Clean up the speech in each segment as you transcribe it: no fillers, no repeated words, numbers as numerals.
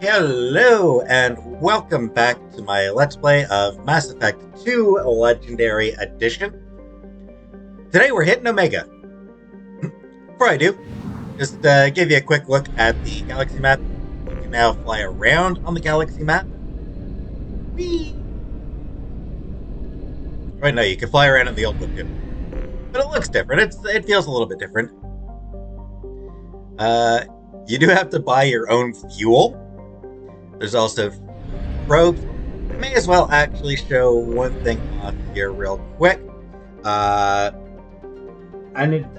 Hello, and welcome back to my Let's Play of Mass Effect 2 Legendary Edition. Today we're hitting Omega. Before I do, just give you a quick look at the galaxy map. You can now fly around on the galaxy map. Whee! Right now, you can fly around in the old one too. But it looks different. It feels a little bit different. You do have to buy your own fuel. There's also probes. I may as well actually show one thing off here real quick. A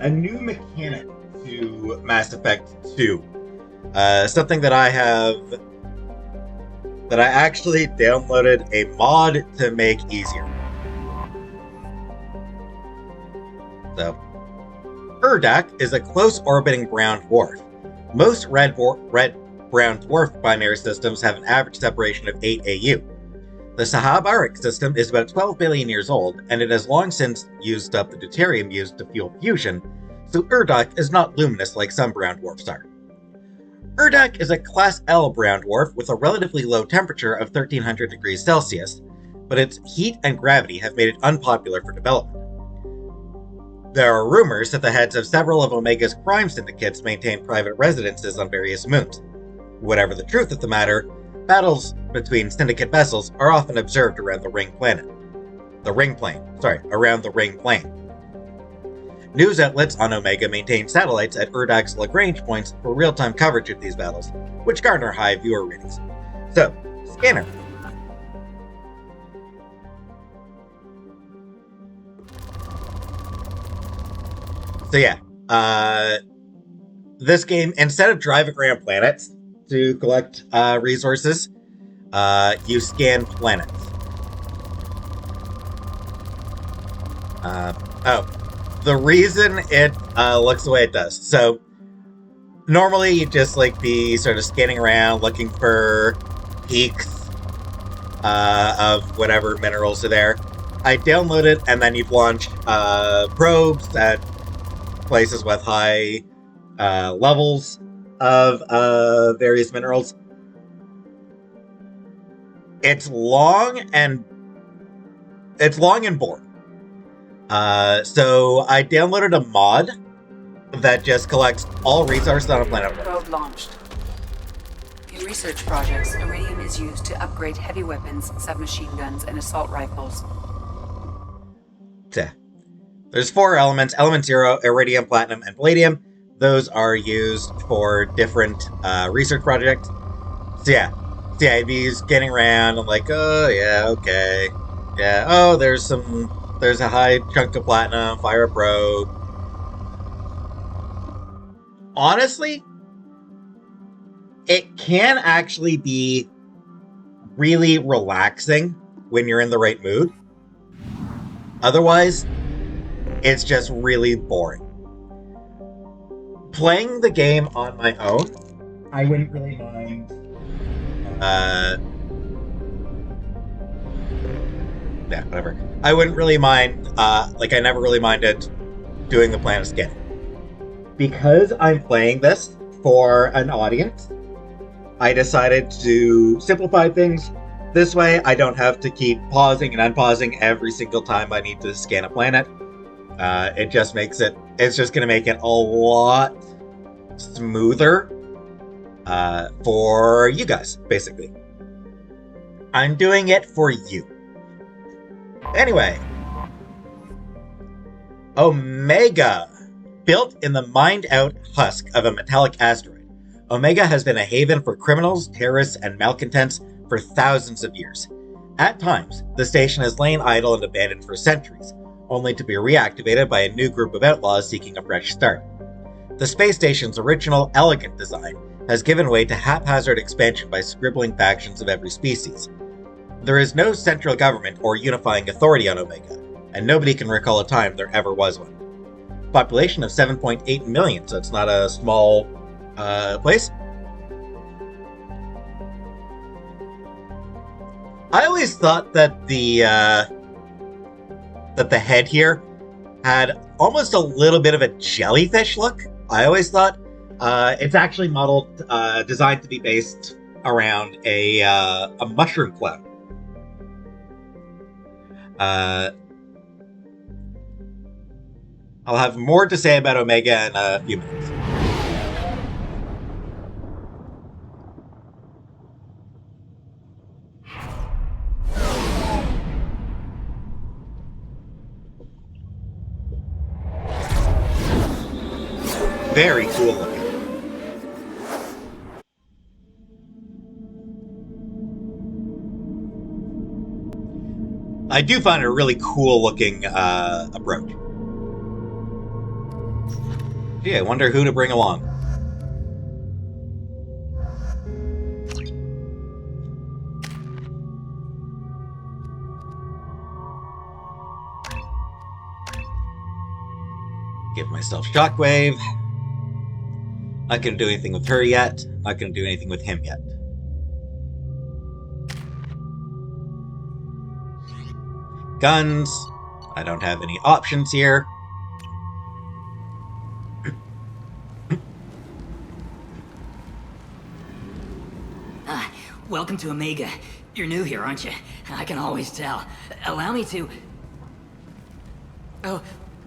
new mechanic to Mass Effect 2. Something that I actually downloaded a mod to make easier. So, Urdak is a close orbiting brown dwarf. Most red-brown dwarf binary systems have an average separation of 8 AU. The Sahabaric system is about 12 billion years old, and it has long since used up the deuterium used to fuel fusion, so Urdak is not luminous like some brown dwarfs are. Urdak is a Class L brown dwarf with a relatively low temperature of 1300 degrees Celsius, but its heat and gravity have made it unpopular for development. There are rumors that the heads of several of Omega's crime syndicates maintain private residences on various moons. Whatever the truth of the matter, battles between syndicate vessels are often observed around the ring plane. News outlets on Omega maintain satellites at Urdak's Lagrange points for real-time coverage of these battles, which garner high viewer ratings. So, scanner. So yeah, this game, instead of driving around planets to collect resources, you scan planets. The reason it looks the way it does. So, normally you just be sort of scanning around looking for peaks of whatever minerals are there. I downloaded and then you'd launch probes at places with high levels of various minerals. It's long and boring. So I downloaded a mod that just collects all resources on a planet. Probe launched. In research projects, iridium is used to upgrade heavy weapons, submachine guns, and assault rifles. Yeah. There's 4 elements: element 0, iridium, platinum, and palladium. Those are used for different research projects. So yeah, I'd be scanning around. I'm like, oh yeah, okay, yeah. Oh, there's a high chunk of platinum. Fire a probe. Honestly, it can actually be really relaxing when you're in the right mood. Otherwise, it's just really boring. Playing the game on my own, I wouldn't really mind. Yeah, whatever. I wouldn't really mind. I never really minded doing the planet scanning. Because I'm playing this for an audience, I decided to simplify things. This way, I don't have to keep pausing and unpausing every single time I need to scan a planet. It just makes it. It's just going to make it a lot smoother for you guys, basically. I'm doing it for you. Anyway, Omega. Built in the mined-out husk of a metallic asteroid, Omega has been a haven for criminals, terrorists, and malcontents for thousands of years. At times, the station has lain idle and abandoned for centuries, only to be reactivated by a new group of outlaws seeking a fresh start. The space station's original, elegant design has given way to haphazard expansion by scribbling factions of every species. There is no central government or unifying authority on Omega, and nobody can recall a time there ever was one. Population of 7.8 million, so it's not a small place. I always thought that the head here had almost a little bit of a jellyfish look. I always thought it's actually modeled, designed to be based around a mushroom cloud. I'll have more to say about Omega in a few minutes. Very cool looking. I do find it a really cool looking approach. Gee, I wonder who to bring along. Give myself Shockwave. Not gonna do anything with her yet. Not gonna do anything with him yet. Guns. I don't have any options here. Welcome to Omega. You're new here, aren't you? I can always tell. Allow me to... Oh,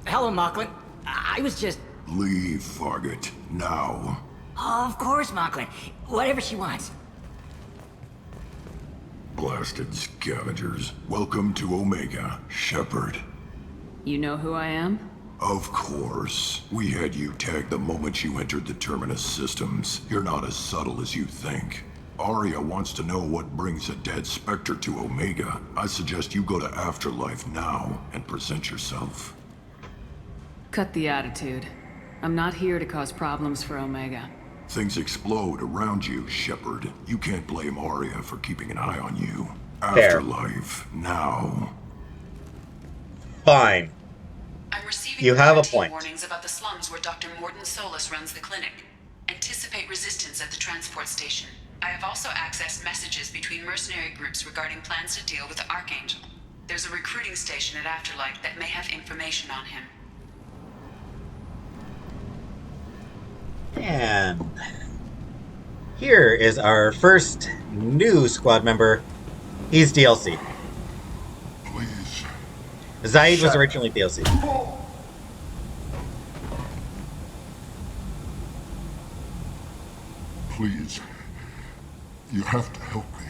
hello, Mocklin. I was just... Leave, Fargate. Now. Oh, of course, Mocklin. Whatever she wants. Blasted scavengers. Welcome to Omega, Shepard. You know who I am? Of course. We had you tagged the moment you entered the Terminus systems. You're not as subtle as you think. Arya wants to know what brings a dead Spectre to Omega. I suggest you go to Afterlife now and present yourself. Cut the attitude. I'm not here to cause problems for Omega. Things explode around you, Shepard. You can't blame Arya for keeping an eye on you. Fair. Afterlife now. Fine. I'm receiving You have a quarantine point. warnings about the slums where Dr. Morden Solus runs the clinic. Anticipate resistance at the transport station. I have also accessed messages between mercenary groups regarding plans to deal with the Archangel. There's a recruiting station at Afterlife that may have information on him. And here is our first new squad member. He's DLC. Please. Zaid was originally DLC. Please. You have to help me.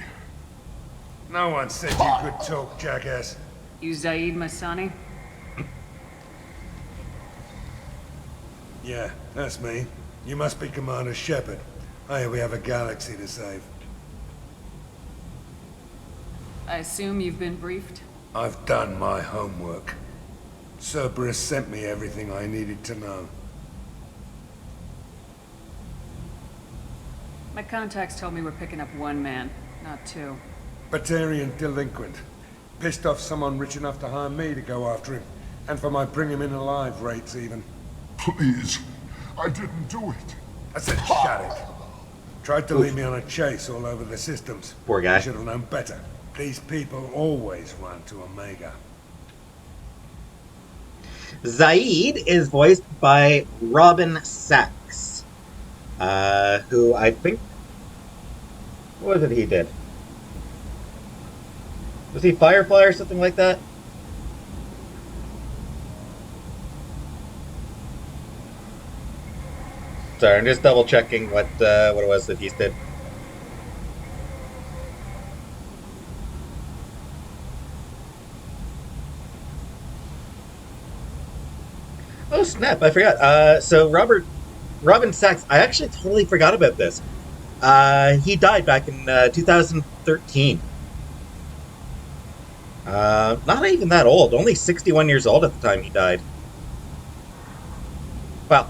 No one said you could talk, jackass. You Zaid Masani? Yeah, that's me. You must be Commander Shepard. Hey, we have a galaxy to save. I assume you've been briefed? I've done my homework. Cerberus sent me everything I needed to know. My contacts told me we're picking up one man, not two. Batarian delinquent. Pissed off someone rich enough to hire me to go after him. And for my bring him in alive rates even. Please. I didn't do it. I said shut it. Tried to lead me on a chase all over the systems. Poor guy. I should have known better. These people always run to Omega. Zaid is voiced by Robin Sachs, who I think... What was it he did? Was he Firefly or something like that? Sorry, I'm just double checking what it was that he did. Oh snap! I forgot. So Robin Sachs. I actually totally forgot about this. He died back in 2013. Not even that old. Only 61 years old at the time he died. Well,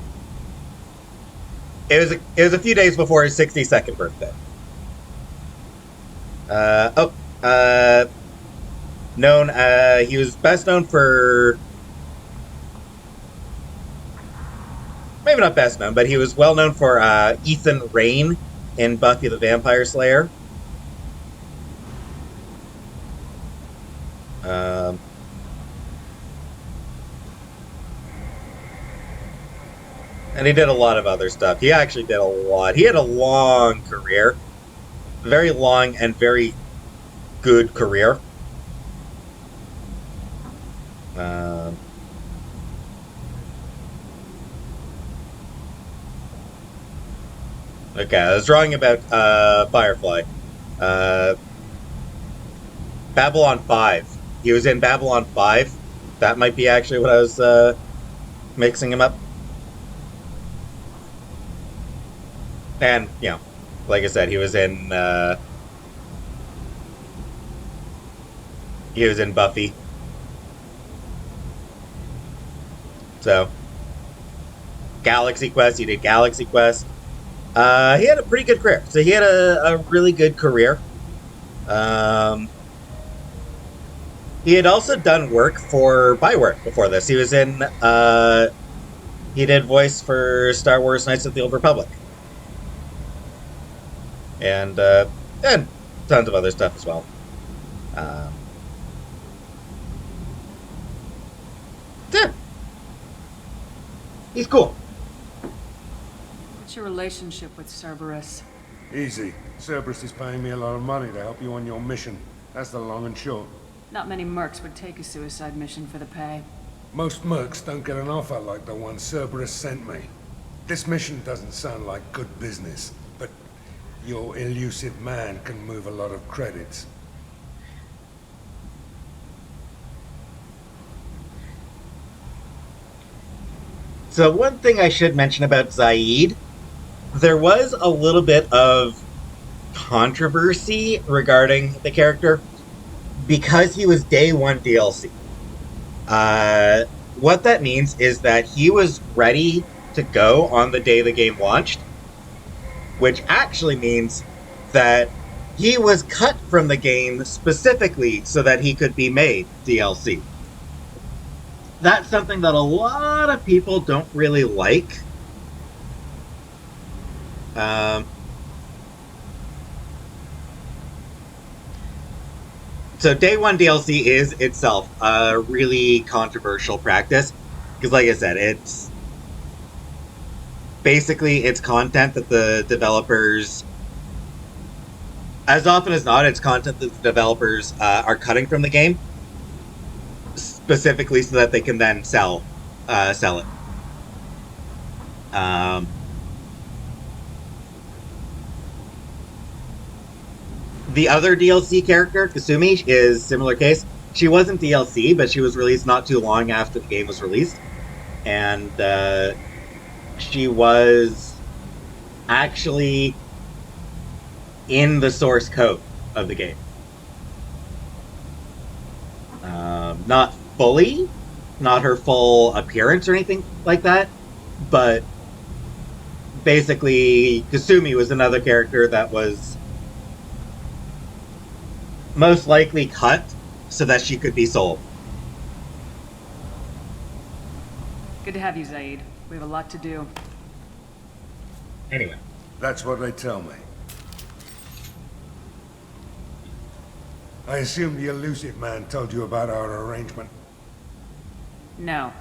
it was a few days before his 62nd birthday. He was best known for... Maybe not best known, but he was well known for Ethan Rayne in Buffy the Vampire Slayer. And he did a lot of other stuff. He actually did a lot. He had a long career. very long and very good career. Okay, I was drawing about Firefly. Babylon 5. He was in Babylon 5. That might be actually what I was mixing him up. And, you know, like I said, he was in Buffy. So, Galaxy Quest, he did Galaxy Quest. He had a pretty good career. So he had a really good career. He had also done work for BioWare before this. He was in, he did voice for Star Wars Knights of the Old Republic. And tons of other stuff as well. Yeah. He's cool. What's your relationship with Cerberus? Easy. Cerberus is paying me a lot of money to help you on your mission. That's the long and short. Not many mercs would take a suicide mission for the pay. Most mercs don't get an offer like the one Cerberus sent me. This mission doesn't sound like good business, but your elusive man can move a lot of credits. So one thing I should mention about Zaid, there was a little bit of controversy regarding the character because he was day one DLC. What that means is that he was ready to go on the day the game launched, which actually means that he was cut from the game specifically so that he could be made DLC. That's something that a lot of people don't really like. So day one DLC is itself a really controversial practice because, like I said, it's basically it's content that the developers, as often as not, it's content that the developers are cutting from the game specifically so that they can then sell it. The other DLC character, Kusumi, is similar case. She wasn't DLC, but she was released not too long after the game was released. And she was actually in the source code of the game. Not fully, not her full appearance or anything like that, but basically Kusumi was another character that was most likely cut so that she could be sold. Good to have you, Zaid. We have a lot to do. Anyway. That's what they tell me. I assume the elusive man told you about our arrangement. No.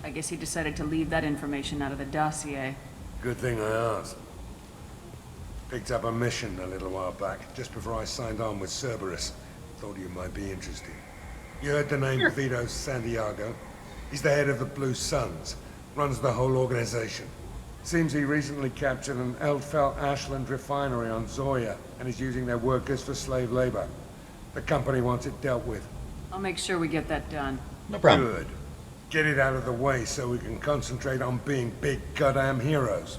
I guess he decided to leave that information out of the dossier. Good thing I asked. Picked up a mission a little while back, just before I signed on with Cerberus. Thought you might be interested. You heard the name Vito Santiago? He's the head of the Blue Suns, runs the whole organization. Seems he recently captured an Eldfell Ashland refinery on Zoya, and is using their workers for slave labor. The company wants it dealt with. I'll make sure we get that done. No problem. Good. Get it out of the way so we can concentrate on being big goddamn heroes.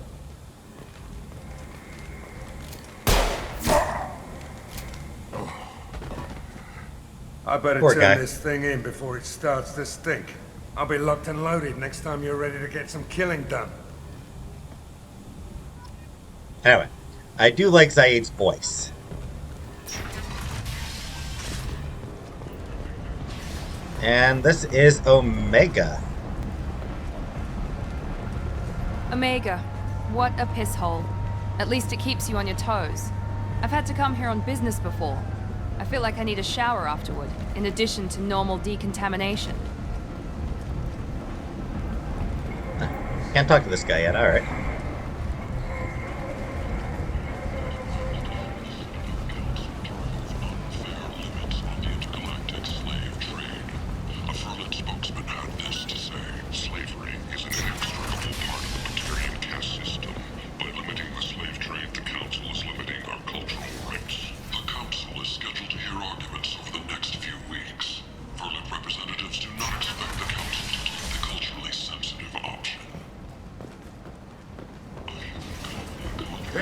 I better Poor turn guy. this thing in before it starts to stink. I'll be locked and loaded next time you're ready to get some killing done. Anyway, I do like Zaid's voice. And this is Omega. Omega, what a piss hole. At least it keeps you on your toes. I've had to come here on business before. I feel like I need a shower afterward, in addition to normal decontamination. Can't talk to this guy yet, alright.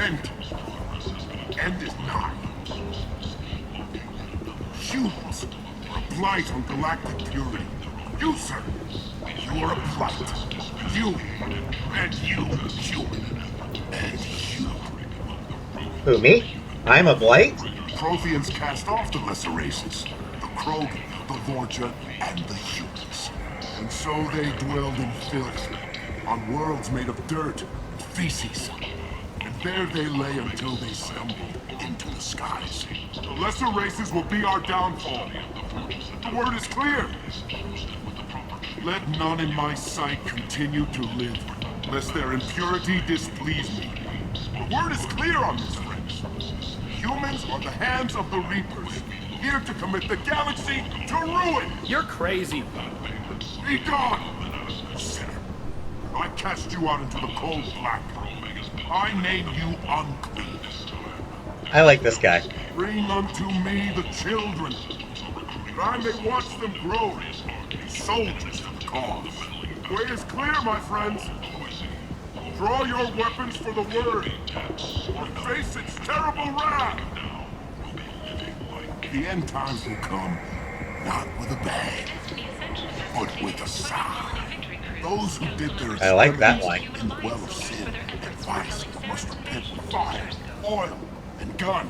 End. End is nigh. Humans are a blight on galactic purity. You, sir, you are a blight. You, and you, human. And you. Who, me? I'm a blight? Protheans cast off the lesser races. The Krogan, the Vorja, and the humans. And so they dwelled in filth, on worlds made of dirt and feces. And there they lay until they stumbled into the skies. The lesser races will be our downfall. The word is clear. Let none in my sight continue to live, lest their impurity displease me. The word is clear on this, friends. Humans are the hands of the Reapers, here to commit the galaxy to ruin! You're crazy. Be gone! Sinner, I cast you out into the cold black. I name you unclean. I like this guy. Bring unto me the children, that I may watch them grow, be soldiers of the cause. The way is clear, my friends. Draw your weapons for the word, or face its terrible wrath. The end times will come, not with a bang, but with a sigh. Those who did their I like that line. in the well of sin and vice must repent with fire, oil, and gun.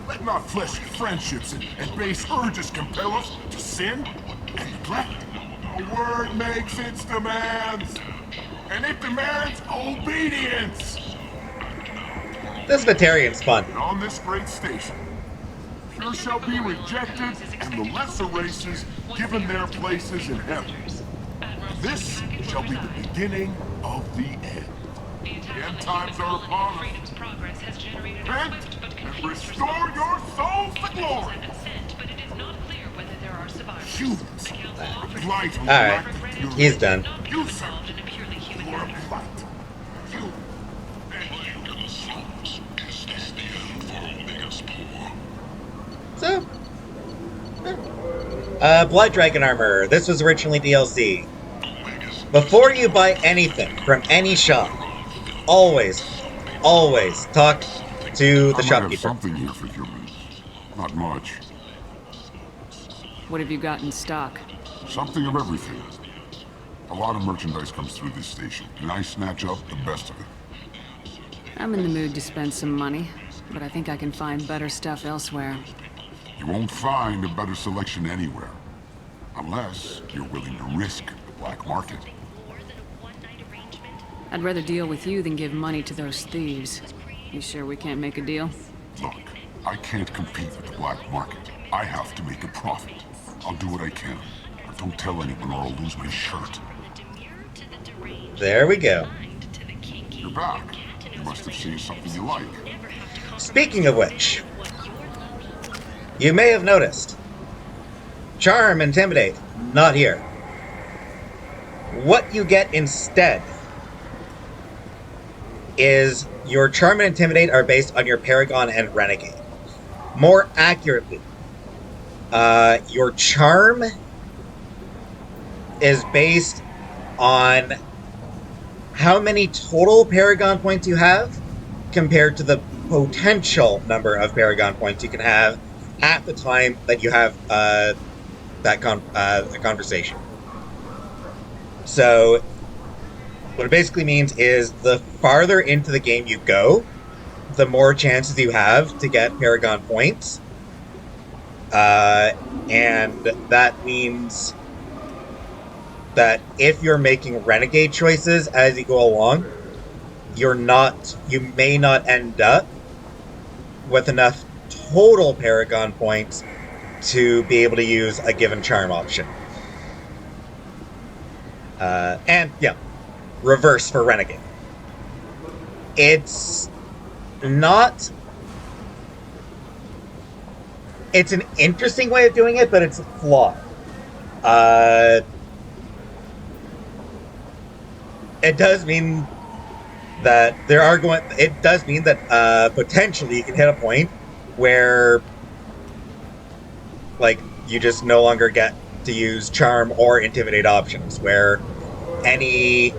Let not fleshly friendships and base urges compel us to sin and neglect. The word makes its demands, and it demands obedience. This Batarian's fun. And on this great station, pure shall be rejected, and the lesser races given their places in heaven. This shall be the beginning of the end. The end times are upon us. Repent and restore your souls to glory. Humans, blight on Alright, he's done. You, sir, you are a blight. You So, Blood Dragon Armor. This was originally DLC. Before you buy anything from any shop, always talk to the I might have shopkeeper. something here for humans. Not much. What have you got in stock? Something of everything. A lot of merchandise comes through this station, and I snatch up the best of it. I'm in the mood to spend some money, but I think I can find better stuff elsewhere. You won't find a better selection anywhere. Unless you're willing to risk the black market. I'd rather deal with you than give money to those thieves. You sure we can't make a deal? Look, I can't compete with the black market. I have to make a profit. I'll do what I can. But don't tell anyone or I'll lose my shirt. There we go. You're back. You must have seen something you like. Speaking of which, you may have noticed, Charm, Intimidate, not here. What you get instead is your Charm and Intimidate are based on your Paragon and Renegade. More accurately, your Charm is based on how many total Paragon points you have compared to the potential number of Paragon points you can have at the time that you have that conversation. So what it basically means is the farther into the game you go, the more chances you have to get Paragon points. And that means that if you're making Renegade choices as you go along, you may not end up with enough total Paragon points to be able to use a given Charm option. And yeah, reverse for Renegade. It's not... It's an interesting way of doing it, but it's flawed. It does mean that it does mean that potentially you can hit a point where, like, you just no longer get to use Charm or Intimidate options, where any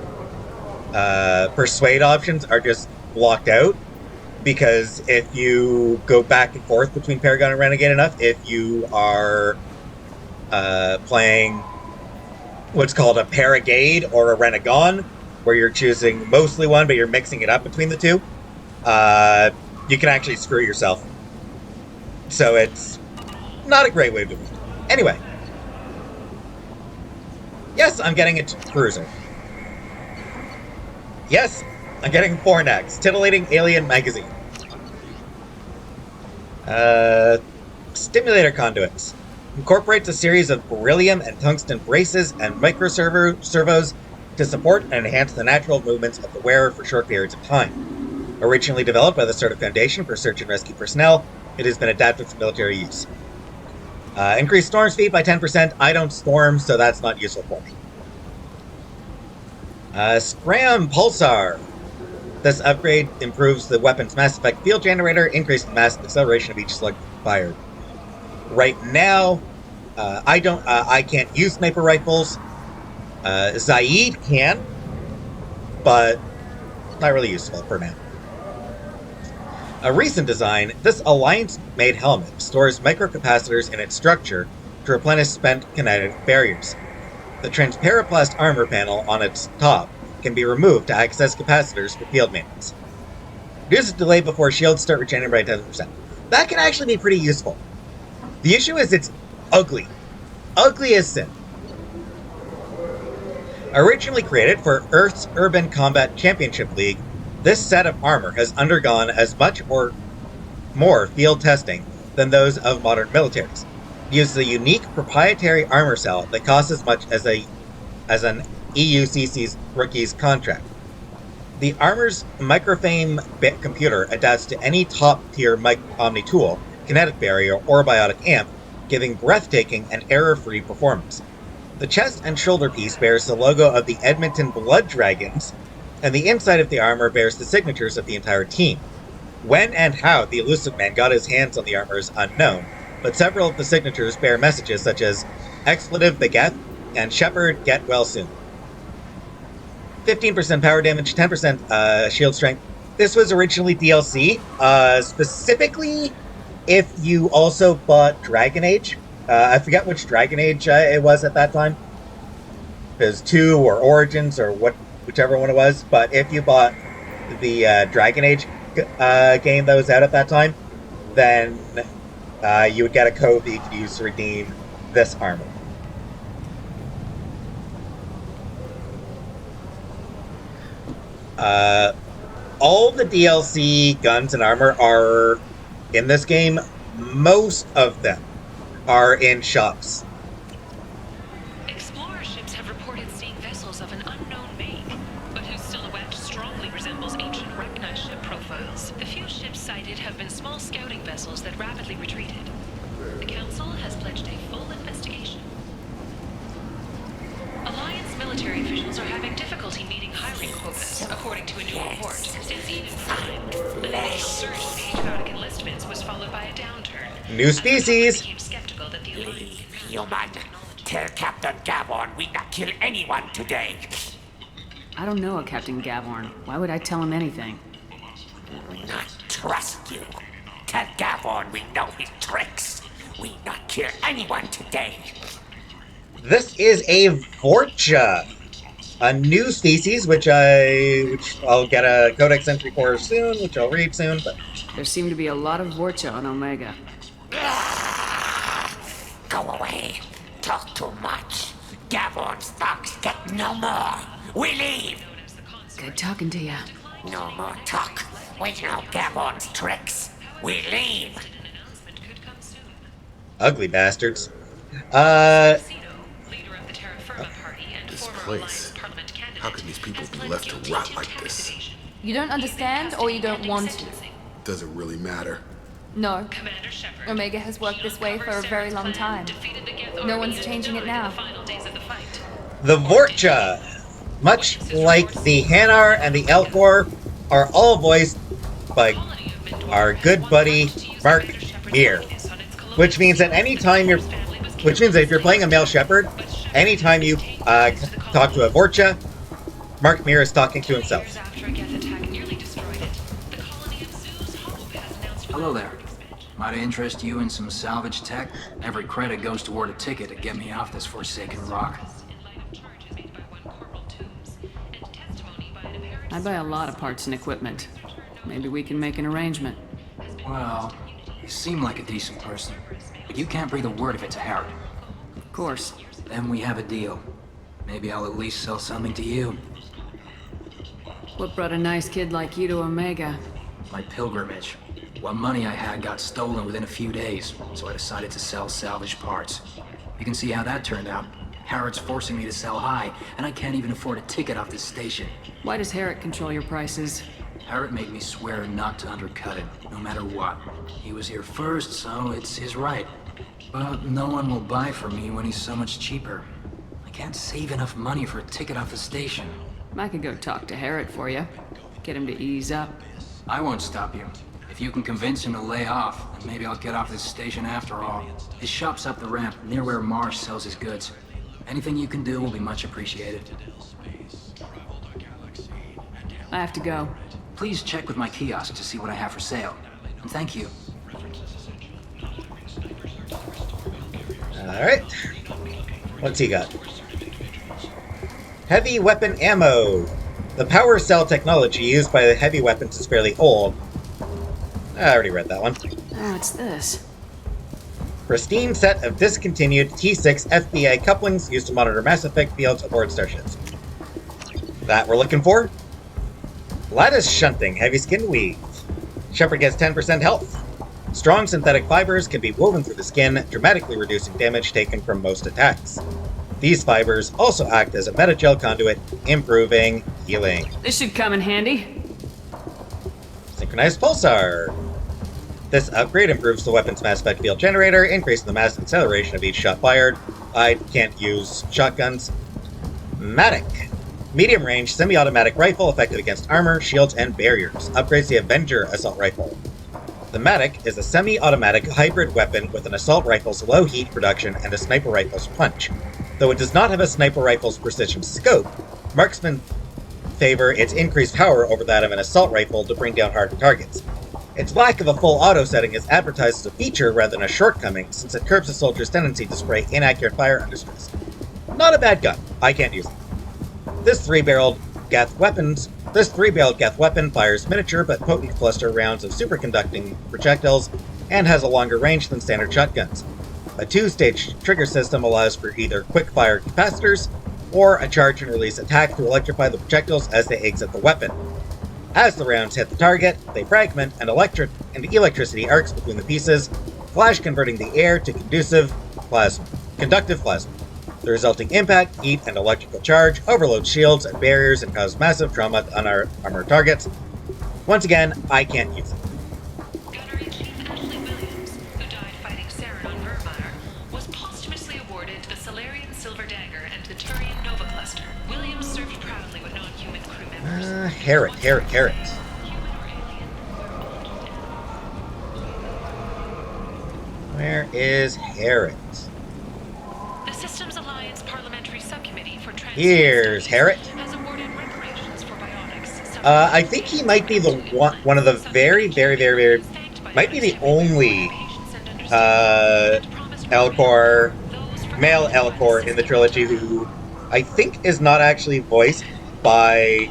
Persuade options are just blocked out, because if you go back and forth between Paragon and Renegade enough, if you are playing what's called a Paragade or a Renegon, where you're choosing mostly one, but you're mixing it up between the two, you can actually screw yourself. So it's not a great way to do it. Anyway. Yes, I'm getting a cruiser. Yes, I'm getting Fornax, Titillating Alien Magazine. Stimulator conduits. Incorporates a series of beryllium and tungsten braces and microservos to support and enhance the natural movements of the wearer for short periods of time. Originally developed by the Startup Foundation for search and rescue personnel, it has been adapted for military use. Increased storm speed by 10%. I don't storm, so that's not useful for me. Scram Pulsar. This upgrade improves the weapon's mass effect field generator, increasing the mass acceleration of each slug fired. Right now, I can't use sniper rifles. Zaid can, but not really useful for now. A recent design, this Alliance-made helmet stores microcapacitors in its structure to replenish spent kinetic barriers. The Transparaplast armor panel on its top can be removed to access capacitors for field maintenance. Reduces delay before shields start regenerating by 10%. That can actually be pretty useful. The issue is it's ugly. Ugly as sin. Originally created for Earth's Urban Combat Championship League, this set of armor has undergone as much or more field testing than those of modern militaries. It uses a unique proprietary armor cell that costs as much as an EUCC's rookie's contract. The armor's microframe computer adapts to any top-tier Omni tool, kinetic barrier, or biotic amp, giving breathtaking and error-free performance. The chest and shoulder piece bears the logo of the Edmonton Blood Dragons, and the inside of the armor bears the signatures of the entire team. When and how the Elusive Man got his hands on the armor is unknown, but several of the signatures bear messages such as Expletive Beget and Shepherd Get Well Soon. 15% power damage, 10% shield strength. This was originally DLC, specifically if you also bought Dragon Age. I forget which Dragon Age it was at that time. It was 2 or Origins or whichever one it was. But if you bought the Dragon Age game that was out at that time, then you would get a code that you could use to redeem this armor. All the DLC guns and armor are in this game. Most of them are in shops. Explorer ships have reported seeing vessels of an unknown make, but whose silhouette strongly resembles ancient recognized ship profiles. The few ships sighted have been small scouting vessels that rapidly retreated. The Council has pledged a full investigation. Alliance military officials are having difficulty meeting hiring quotas, according to a new report. Since Eden Prime, an initial surge in patriotic enlistments was followed by a downturn. New species! Became skeptical that the Alliance Human, tell Captain Gavorn we not kill anyone today. I don't know a Captain Gavorn. Why would I tell him anything? We not trust you. Tell Gavorn we know his tricks. We not kill anyone today. This is a Vorcha, a new species, which I'll get a codex entry for soon, which I'll read soon. But There seem to be a lot of Vorcha on Omega. Go away. Talk too much. Gavorn's thugs get no more. We leave. Good talking to ya. No more talk. We know Gavorn's tricks. We leave. ugly bastards. This place. How can these people be left to rot like this? You don't understand or you don't want to? Does it really matter? No. Omega has worked this way for a very long time. No one's changing it now. The Vorcha, much like the Hanar and the Elcor, are all voiced by our good buddy Mark Meer. Which means that if you're playing a male shepherd, anytime you talk to a Vorcha, Mark Meer is talking to himself. Hello there. Might I interest you in some salvage tech? Every credit goes toward a ticket to get me off this forsaken rock. I buy a lot of parts and equipment. Maybe we can make an arrangement. Well, you seem like a decent person, but you can't breathe a word of it to Harry. Of course. Then we have a deal. Maybe I'll at least sell something to you. What brought a nice kid like you to Omega? My pilgrimage. What money I had got stolen within a few days, so I decided to sell salvaged parts. You can see how that turned out. Harrod's forcing me to sell high, and I can't even afford a ticket off this station. Why does Harrod control your prices? Harrod made me swear not to undercut him, no matter what. He was here first, so it's his right. But no one will buy from me when he's so much cheaper. I can't save enough money for a ticket off the station. I could go talk to Harrod for you. Get him to ease up. I won't stop you. If you can convince him to lay off, then maybe I'll get off this station after all. His shop's up the ramp, near where Marsh sells his goods. Anything you can do will be much appreciated. I have to go. Please check with my kiosk to see what I have for sale. And thank you. Alright. What's he got? Heavy weapon ammo. The power cell technology used by the heavy weapons is fairly old. I already read that one. Oh, what's this? Pristine set of discontinued T6 FBI couplings used to monitor mass effect fields aboard starships. That we're looking for? Lattice shunting, heavy skin weave. Shepard gets 10% health. Strong synthetic fibers can be woven through the skin, dramatically reducing damage taken from most attacks. These fibers also act as a metagel conduit, improving healing. This should come in handy. Synchronized pulsar. This upgrade improves the weapon's mass effect field generator, increasing the mass acceleration of each shot fired. I can't use shotguns. Matic. Medium-range, semi-automatic rifle effective against armor, shields, and barriers. Upgrades the Avenger assault rifle. The Matic is a semi-automatic hybrid weapon with an assault rifle's low heat production and a sniper rifle's punch. Though it does not have a sniper rifle's precision scope, marksmen favor its increased power over that of an assault rifle to bring down harder targets. Its lack of a full auto setting is advertised as a feature rather than a shortcoming, since it curbs a soldier's tendency to spray inaccurate fire under stress. Not a bad gun. I can't use it. This three-barreled Geth weapon fires miniature but potent cluster rounds of superconducting projectiles and has a longer range than standard shotguns. A two-stage trigger system allows for either quick-fire capacitors or a charge and release attack to electrify the projectiles as they exit the weapon. As the rounds hit the target, they fragment and electricity arcs between the pieces, flash converting the air to conductive plasma. The resulting impact, heat, and electrical charge overloads shields and barriers and causes massive trauma to unarmored targets. Once again, I can't use it. Gunnery-Chief Ashley Williams, who died fighting Saren on Vermeer, was posthumously awarded the Solarian Silver Dagger and the Turian Nova Cluster. Williams served proudly with non-human crew members. Harrod. Where is Harrod? The Systems Alliance Parliamentary Subcommittee for Transport Here's Harrod. has awarded reparations for biotics. I think he might be the one of the very, might be the only Elcor, male Elcor in the trilogy who I think is not actually voiced by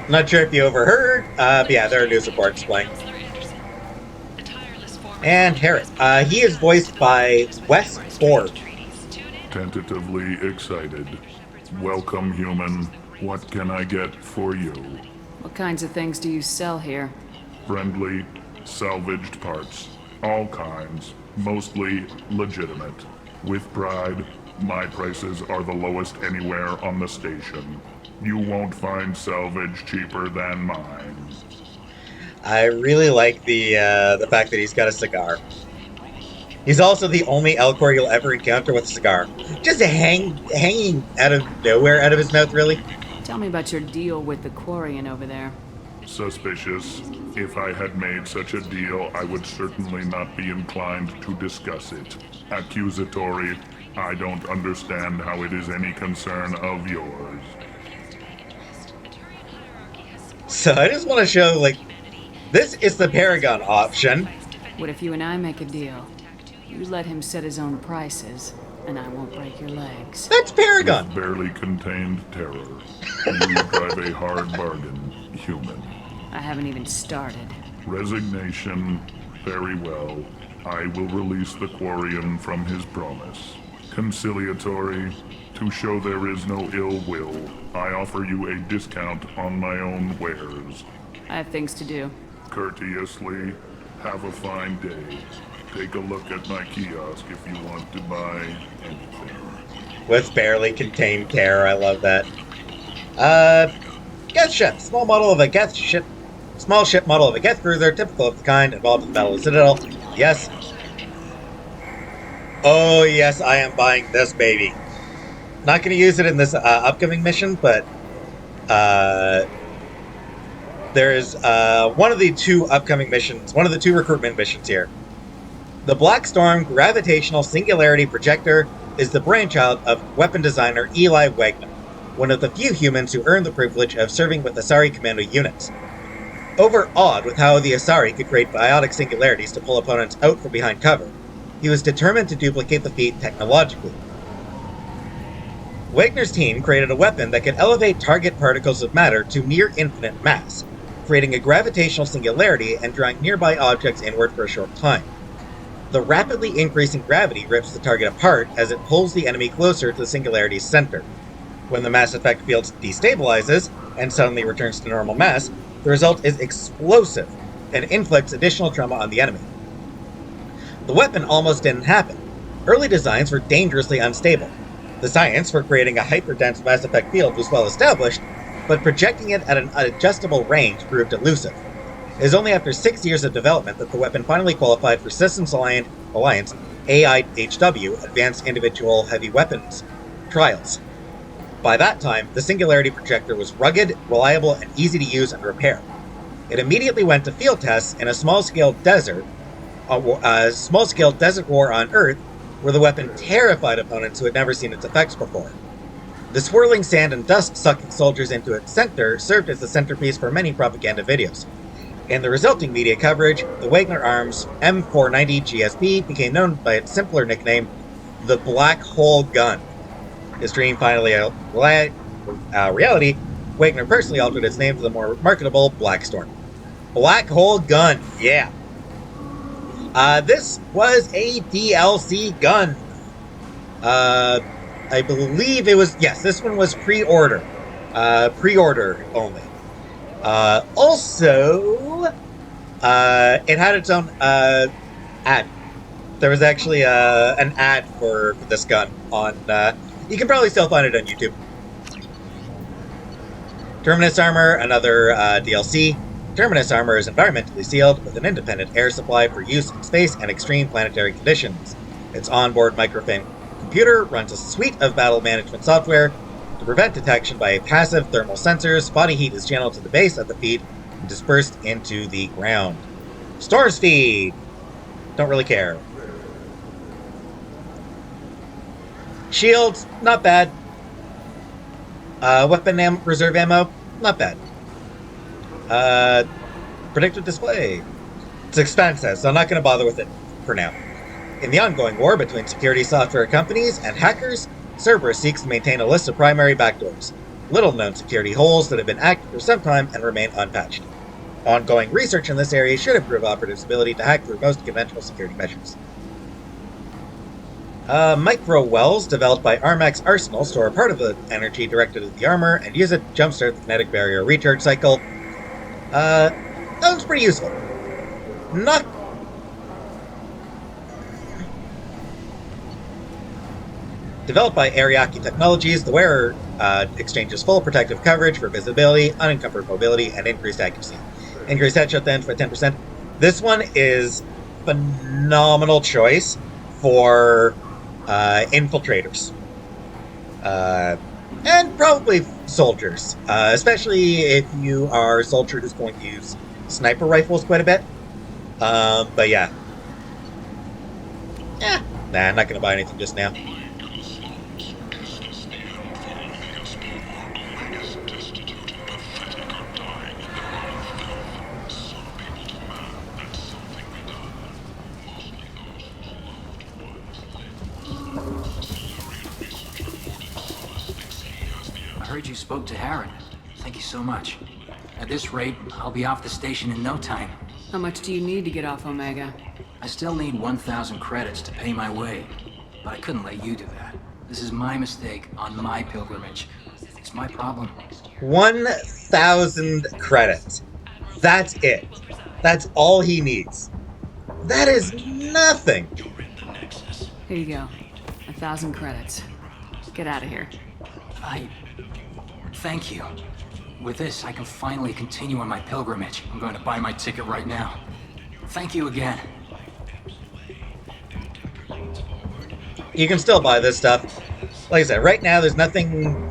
not sure if you overheard, but yeah, there are news reports playing. And Harrod. He is voiced by Wes Ford. Tentatively excited. Welcome, human. What can I get for you? What kinds of things do you sell here? Friendly, salvaged parts. All kinds. Mostly legitimate. With pride, my prices are the lowest anywhere on the station. You won't find salvage cheaper than mine. I really like the fact that he's got a cigar. He's also the only Elcor you'll ever encounter with a cigar. Just hanging out of nowhere out of his mouth, really. Tell me about your deal with the Quarian over there. Suspicious. If I had made such a deal, I would certainly not be inclined to discuss it. Accusatory. I don't understand how it is any concern of yours. So I just want to show, like, this is the Paragon option. What if you and I make a deal? You let him set his own prices, and I won't break your legs. That's Paragon! With barely contained terror. You drive a hard bargain, human. I haven't even started. Resignation. Very well. I will release the Quarian from his promise. Conciliatory. To show there is no ill will, I offer you a discount on my own wares. I have things to do. Courteously. Have a fine day. Take a look at my kiosk if you want to buy anything. With barely contained terror, I love that. Geth ship. Small model of a Geth ship. Small ship model of a Geth cruiser, typical of the kind involved in the Battle of Citadel. Yes. Oh yes, I am buying this baby. Not going to use it in this upcoming mission, but there is one of the two upcoming missions, one of the two recruitment missions here. The Black Storm Gravitational Singularity Projector is the brainchild of weapon designer Eli Wagner, one of the few humans who earned the privilege of serving with Asari commando units. Overawed with how the Asari could create biotic singularities to pull opponents out from behind cover, he was determined to duplicate the feat technologically. Wagner's team created a weapon that could elevate target particles of matter to near infinite mass, creating a gravitational singularity and drawing nearby objects inward for a short time. The rapidly increasing gravity rips the target apart as it pulls the enemy closer to the singularity's center. When the mass effect field destabilizes and suddenly returns to normal mass, the result is explosive and inflicts additional trauma on the enemy. The weapon almost didn't happen. Early designs were dangerously unstable. The science for creating a hyperdense mass effect field was well established, but projecting it at an adjustable range proved elusive. It is only after 6 years of development that the weapon finally qualified for Systems Alliance AIHW Advanced Individual Heavy Weapons trials. By that time, the Singularity Projector was rugged, reliable, and easy to use and repair. It immediately went to field tests in a small-scale desert war on Earth, where the weapon terrified opponents who had never seen its effects before. The swirling sand and dust sucking soldiers into its center served as the centerpiece for many propaganda videos. In the resulting media coverage, the Wagner Arms M490 GSP became known by its simpler nickname, the Black Hole Gun. His dream finally reality, Wagner personally altered its name to the more marketable Black Storm. Black Hole Gun, yeah. This was a DLC gun. I believe it was, yes, this one was pre-order. Pre-order only. Also, it had its own ad. There was actually an ad for this gun on, you can probably still find it on YouTube. Terminus Armor, another DLC. Terminus Armor is environmentally sealed with an independent air supply for use in space and extreme planetary conditions. Its onboard microframe computer runs a suite of battle management software. To prevent detection by passive thermal sensors, body heat is channeled to the base of the feed and dispersed into the ground. Stores feed! Don't really care. Shields, not bad. Weapon reserve ammo, not bad. Predictive display. It's expensive, so I'm not going to bother with it for now. In the ongoing war between security software companies and hackers, Cerberus seeks to maintain a list of primary backdoors, little-known security holes that have been active for some time and remain unpatched. Ongoing research in this area should improve operatives' ability to hack through most conventional security measures. Micro-wells developed by Armax Arsenal store part of the energy directed at the armor and use it to jumpstart the kinetic barrier recharge cycle. That looks pretty useful. Not... Developed by Ariake Technologies, the wearer exchanges full protective coverage for visibility, unencumbered mobility, and increased accuracy. Increased headshot then for 10%. This one is phenomenal choice for infiltrators. And probably soldiers, especially if you are a soldier who's going to use sniper rifles quite a bit. But yeah. Nah, I'm not going to buy anything just now. I heard you spoke to Harren. Thank you so much. At this rate, I'll be off the station in no time. How much do you need to get off Omega? I still need 1,000 credits to pay my way, but I couldn't let you do that. This is my mistake on my pilgrimage. It's my problem. 1,000 credits. That's it. That's all he needs. That is nothing. Here you go. 1,000 credits. Get out of here. Thank you. With this, I can finally continue on my pilgrimage. I'm going to buy my ticket right now. Thank you again. You can still buy this stuff. Like I said, right now there's nothing...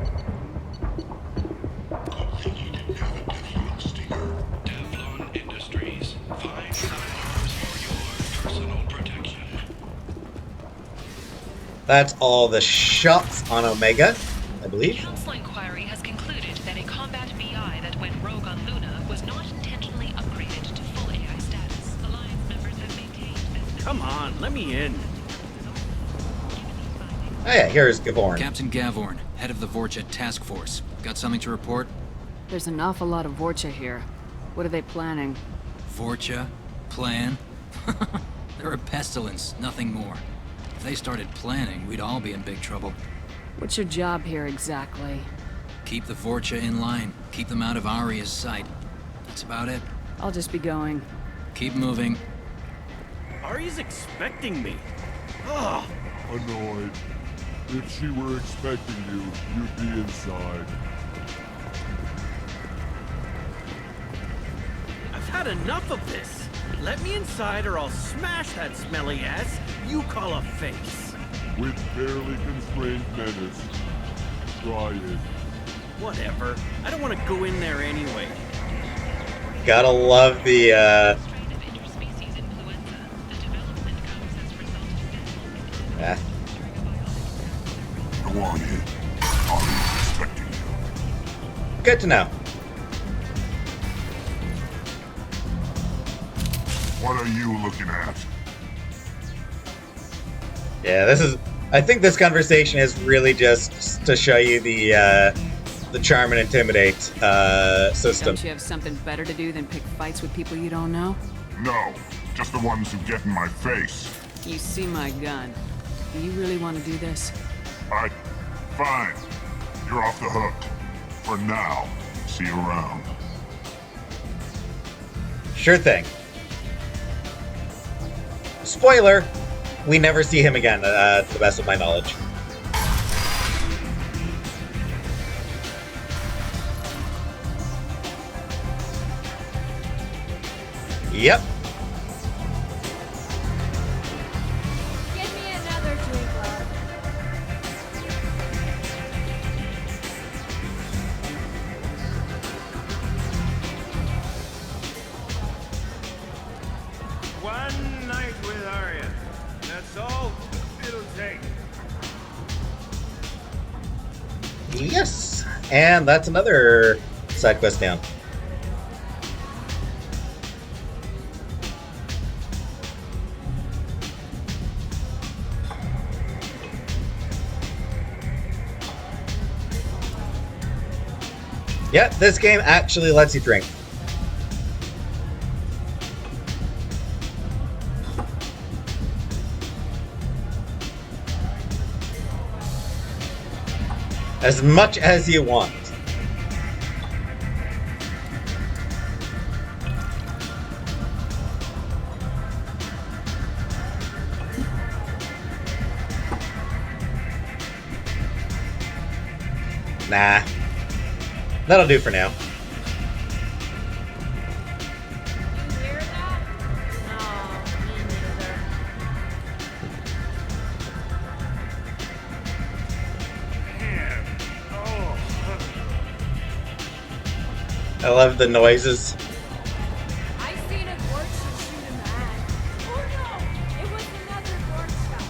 That's all the shops on Omega, I believe. Council inquiry has concluded that a combat BI that went rogue on Luna was not intentionally upgraded to full AI status. Alliance members have maintained that... Come on, let me in. Oh yeah, here's Gavorn. Captain Gavorn, head of the Vorcha task force. Got something to report? There's an awful lot of Vorcha here. What are they planning? Vorcha? Plan? They're a pestilence, nothing more. If they started planning, we'd all be in big trouble. What's your job here exactly? Keep the Vorcha in line. Keep them out of Aria's sight. That's about it. I'll just be going. Keep moving. Aria's expecting me. Ugh. Annoyed. If she were expecting you, you'd be inside. I've had enough of this. Let me inside or I'll smash that smelly ass you call a face. With barely constrained menace. Try it. Whatever. I don't want to go in there anyway. Gotta love the, Yeah. Go on in. Aria's expecting you. Good to know. What are you looking at? Yeah, this is... I think this conversation is really just to show you the charm and intimidate system. Don't you have something better to do than pick fights with people you don't know? No, just the ones who get in my face. You see my gun. Do you really want to do this? Fine. You're off the hook. For now. See you around. Sure thing. Spoiler, we never see him again, to the best of my knowledge. Yep. Give me another drink, love. One night with Arya. That's all it'll take. Yes. And that's another side quest down. Yeah, this game actually lets you drink. As much as you want. Nah. That'll do for now. You hear that? No, me neither. I love the noises. I seen a Gorcha shoot a man. Oh no! It was another Gorcha.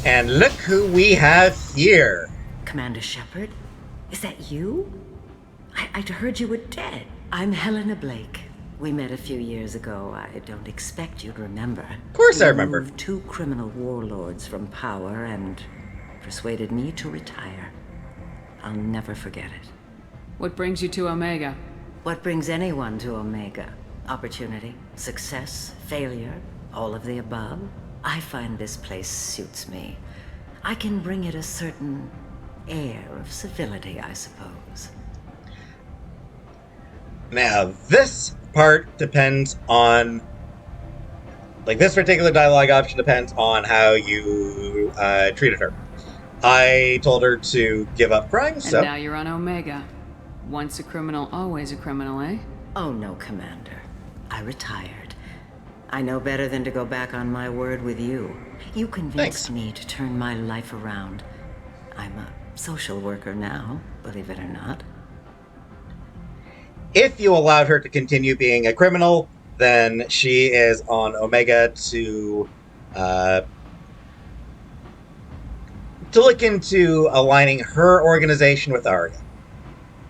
And look who we have here. Commander Shepard? Is that you? I'd heard you were dead. I'm Helena Blake. We met a few years ago. I don't expect you'd remember. Of course I remember. You moved 2 criminal warlords from power and persuaded me to retire. I'll never forget it. What brings you to Omega? What brings anyone to Omega? Opportunity, success, failure, all of the above. I find this place suits me. I can bring it a certain air of civility, I suppose. Now, this part depends on... Like, this particular dialogue option depends on how you treated her. I told her to give up crime, so... And now you're on Omega. Once a criminal, always a criminal, eh? Oh no, Commander. I retired. I know better than to go back on my word with you. You convinced me to turn my life around. I'm a social worker now, believe it or not. If you allowed her to continue being a criminal, then she is on Omega to look into aligning her organization with Aria.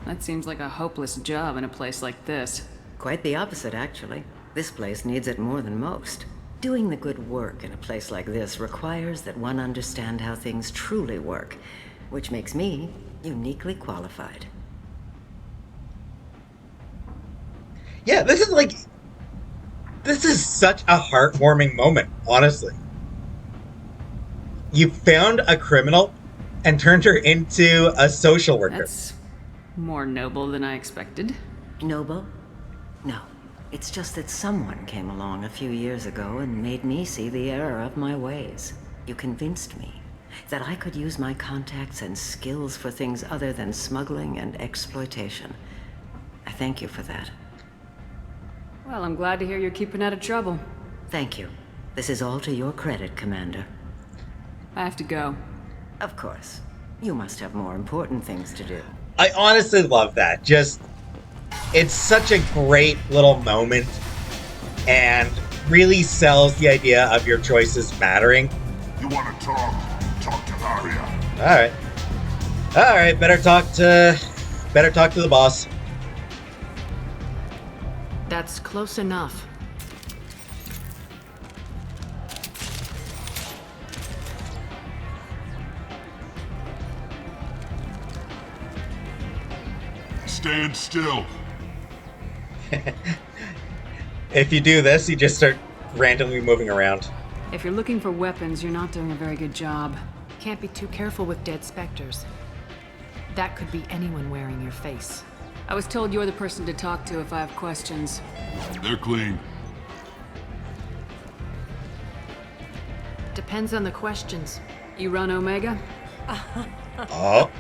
That seems like a hopeless job in a place like this. Quite the opposite, actually. This place needs it more than most. Doing the good work in a place like this requires that one understand how things truly work, which makes me uniquely qualified. Yeah, this is such a heartwarming moment, honestly. You found a criminal and turned her into a social worker. That's more noble than I expected. Noble? No. It's just that someone came along a few years ago and made me see the error of my ways. You convinced me that I could use my contacts and skills for things other than smuggling and exploitation. I thank you for that. Well, I'm glad to hear you're keeping out of trouble. Thank you. This is all to your credit, Commander. I have to go. Of course. You must have more important things to do. I honestly love that. It's such a great little moment and really sells the idea of your choices mattering. You want to talk to Aria. Alright, better talk to the boss. That's close enough. Stand still. If you do this, you just start randomly moving around. If you're looking for weapons, you're not doing a very good job. Can't be too careful with dead specters. That could be anyone wearing your face. I was told you're the person to talk to if I have questions. They're clean. Depends on the questions. You run Omega? Oh.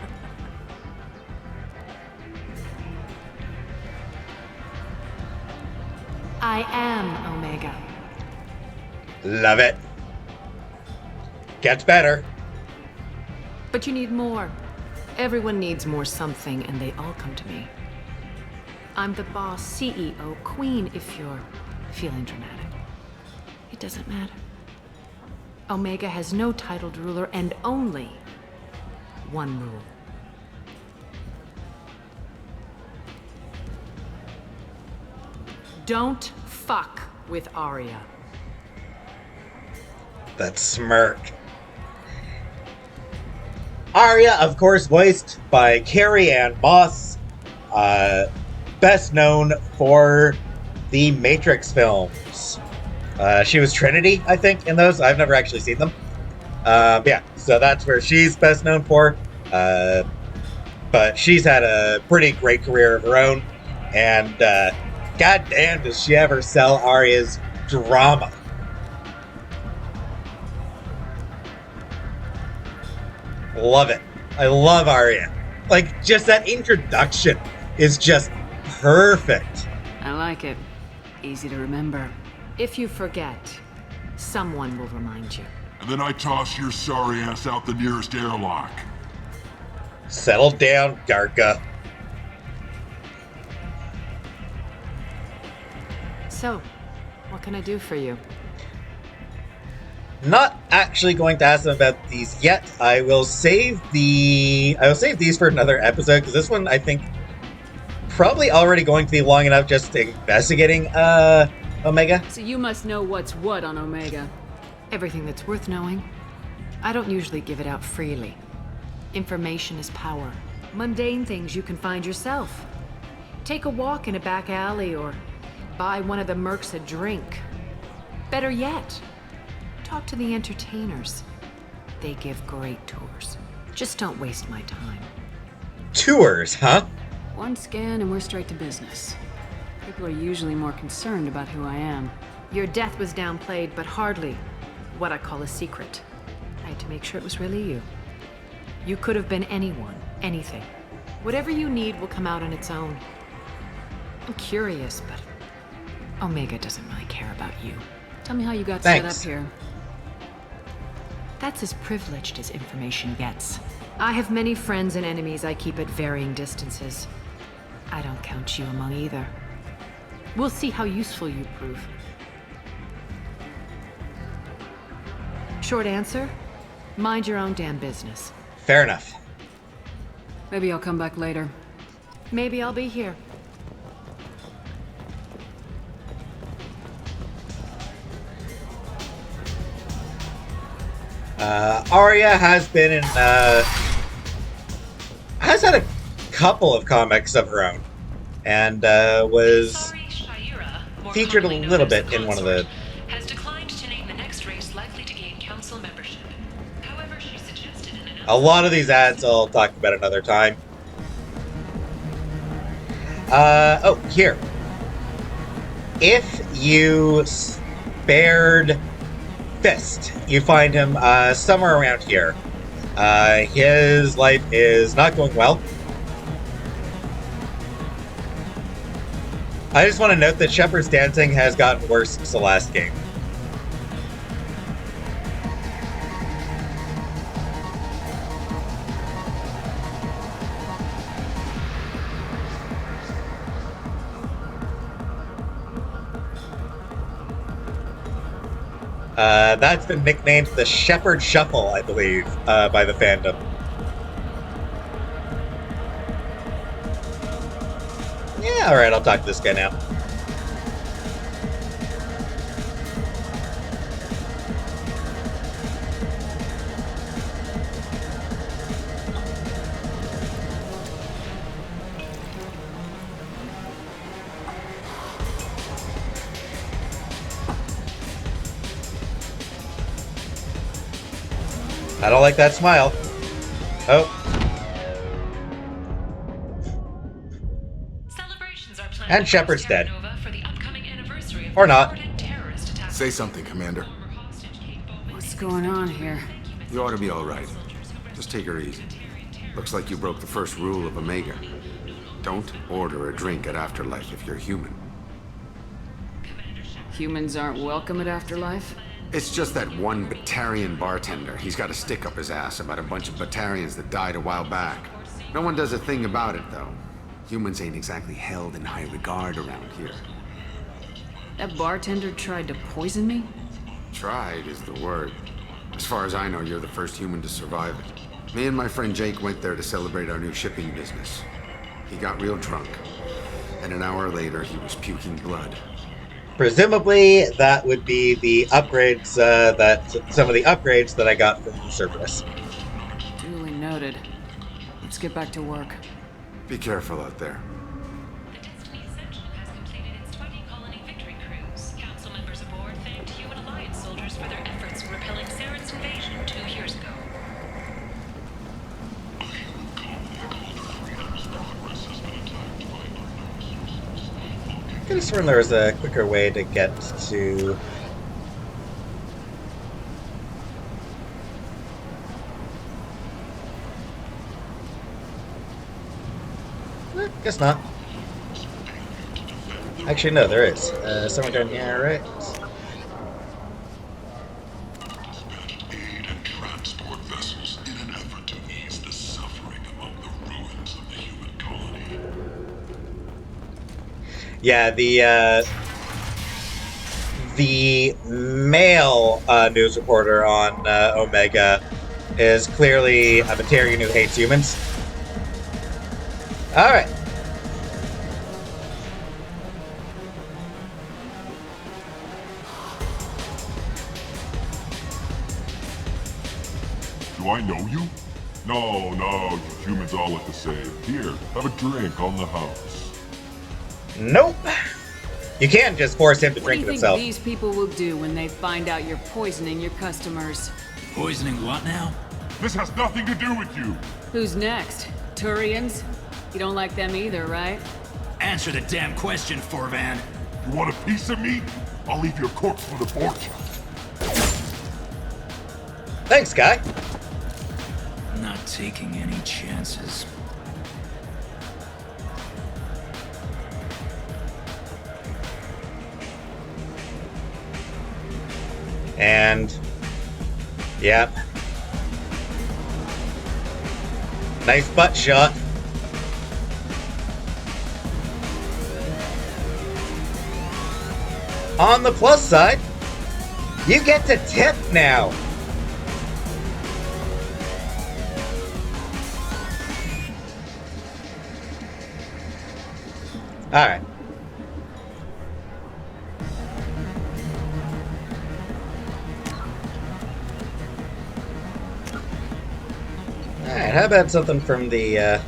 I am Omega. Love it. Gets better. But you need more. Everyone needs more something, and they all come to me. I'm the boss, CEO, queen, if you're feeling dramatic. It doesn't matter. Omega has no titled ruler and only one rule. Don't fuck with Aria. That smirk. Aria, of course, voiced by Carrie Ann Moss, best known for the Matrix films. She was Trinity, I think, in those. I've never actually seen them. Yeah, so that's where she's best known for. But she's had a pretty great career of her own, and goddamn does she ever sell Aria's drama. Love it. I love Aria. Like, just that introduction is just perfect. I like it. Easy to remember. If you forget, someone will remind you. And then I toss your sorry ass out the nearest airlock. Settle down, Garka. So, what can I do for you? Not actually going to ask them about these yet. I will save these for another episode, because this one I think probably already going to be long enough just investigating Omega. So you must know what's what on Omega. Everything that's worth knowing. I don't usually give it out freely. Information is power. Mundane things you can find yourself. Take a walk in a back alley or buy one of the mercs a drink. Better yet, talk to the entertainers. They give great tours. Just don't waste my time. Tours, huh? One scan and we're straight to business. People are usually more concerned about who I am. Your death was downplayed, but hardly what I call a secret. I had to make sure it was really you. You could have been anyone, anything. Whatever you need will come out on its own. I'm curious, but Omega doesn't really care about you. Tell me how you got Thanks. set up here. That's as privileged as information gets. I have many friends and enemies I keep at varying distances. I don't count you among either. We'll see how useful you prove. Short answer, mind your own damn business. Fair enough. Maybe I'll come back later. Maybe I'll be here. Arya has been in, has had a couple of comics of her own, and was featured a little bit in one of the. Has declined to name the next race likely to gain council membership. However, she suggested an A lot of these ads I'll talk about another time. Oh, here. If you spared Fist, you find him somewhere around here. His life is not going well. I just want to note that Shepard's dancing has gotten worse since the last game. That's been nicknamed the Shepherd Shuffle, I believe, by the fandom. Yeah, alright, I'll talk to this guy now. I don't like that smile. Oh. And Shepard's dead. Or not. Say something, Commander. What's going on here? You ought to be all right. Just take her easy. Looks like you broke the first rule of Omega. Don't order a drink at Afterlife if you're human. Humans aren't welcome at Afterlife? It's just that one Batarian bartender. He's got a stick up his ass about a bunch of Batarians that died a while back. No one does a thing about it, though. Humans ain't exactly held in high regard around here. That bartender tried to poison me? Tried is the word. As far as I know, you're the first human to survive it. Me and my friend Jake went there to celebrate our new shipping business. He got real drunk, and an hour later he was puking blood. Presumably, that would be the upgrades, some of the upgrades that I got from Cerberus. Duly noted. Let's get back to work. Be careful out there. The Destiny Ascension has completed its 20-colony victory cruise. Council members aboard thanked human alliance soldiers for their efforts in repelling Saren's invasion 2 years ago. I could have sworn there was a quicker way to get to... Guess not. Actually, no, there is. Somewhere down here, right? Aid and transport vessels in an effort to ease the suffering among the Yeah, the male news reporter on Omega is clearly a Batarian who hates humans. All right. Do I know you? No, you humans all look the same. Here, have a drink on the house. Nope. You can't just force him to drink it What do you himself. think these people will do when they find out you're poisoning your customers? Poisoning what now? This has nothing to do with you. Who's next? Turians? You don't like them either, right? Answer the damn question, Forvan. You want a piece of me? I'll leave your corpse for the fortune. Thanks, guy. Not taking any chances. And yep. Nice butt shot. On the plus side, you get to tip now. All right. Alright, how about something from the,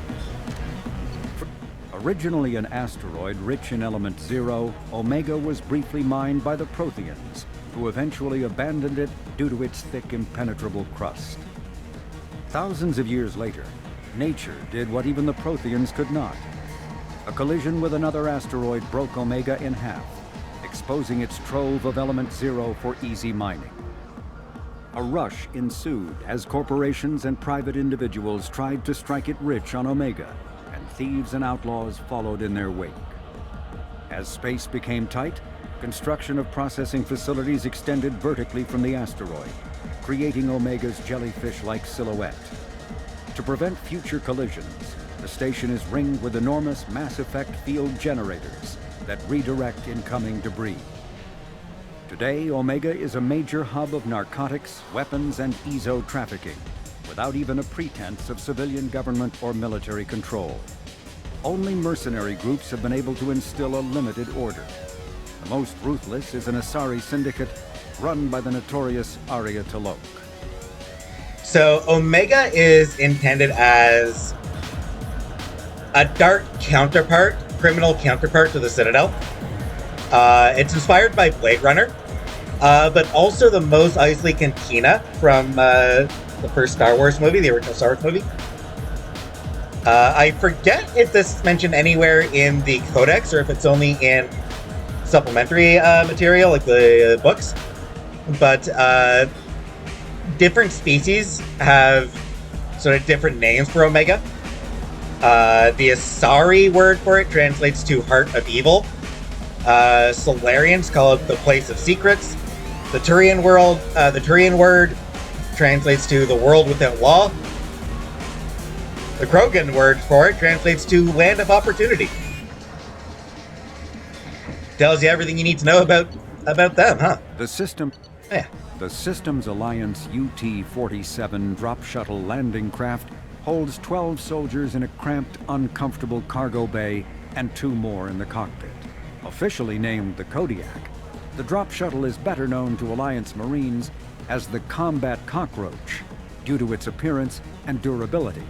Originally an asteroid rich in element zero, Omega was briefly mined by the Protheans, who eventually abandoned it due to its thick, impenetrable crust. Thousands of years later, nature did what even the Protheans could not. A collision with another asteroid broke Omega in half, exposing its trove of element zero for easy mining. A rush ensued as corporations and private individuals tried to strike it rich on Omega, and thieves and outlaws followed in their wake. As space became tight, construction of processing facilities extended vertically from the asteroid, creating Omega's jellyfish-like silhouette. To prevent future collisions, the station is ringed with enormous mass effect field generators that redirect incoming debris. Today, Omega is a major hub of narcotics, weapons, and EZO trafficking, without even a pretense of civilian government or military control. Only mercenary groups have been able to instill a limited order. The most ruthless is an Asari syndicate run by the notorious Arya T'Loak. So Omega is intended as a dark counterpart, criminal counterpart to the Citadel. It's inspired by Blade Runner, but also the Mos Eisley Cantina from the first Star Wars movie, the original Star Wars movie. I forget if this is mentioned anywhere in the Codex or if it's only in supplementary material, like the books. But different species have sort of different names for Omega. The Asari word for it translates to Heart of Evil. Solarians call it the Place of Secrets. The Turian word translates to the World Without Law. The Krogan word for it translates to Land of Opportunity. Tells you everything you need to know about them, huh? The Systems Alliance UT-47 drop shuttle landing craft holds 12 soldiers in a cramped, uncomfortable cargo bay and 2 more in the cockpit. Officially named the Kodiak, the drop shuttle is better known to Alliance Marines as the Combat Cockroach due to its appearance and durability.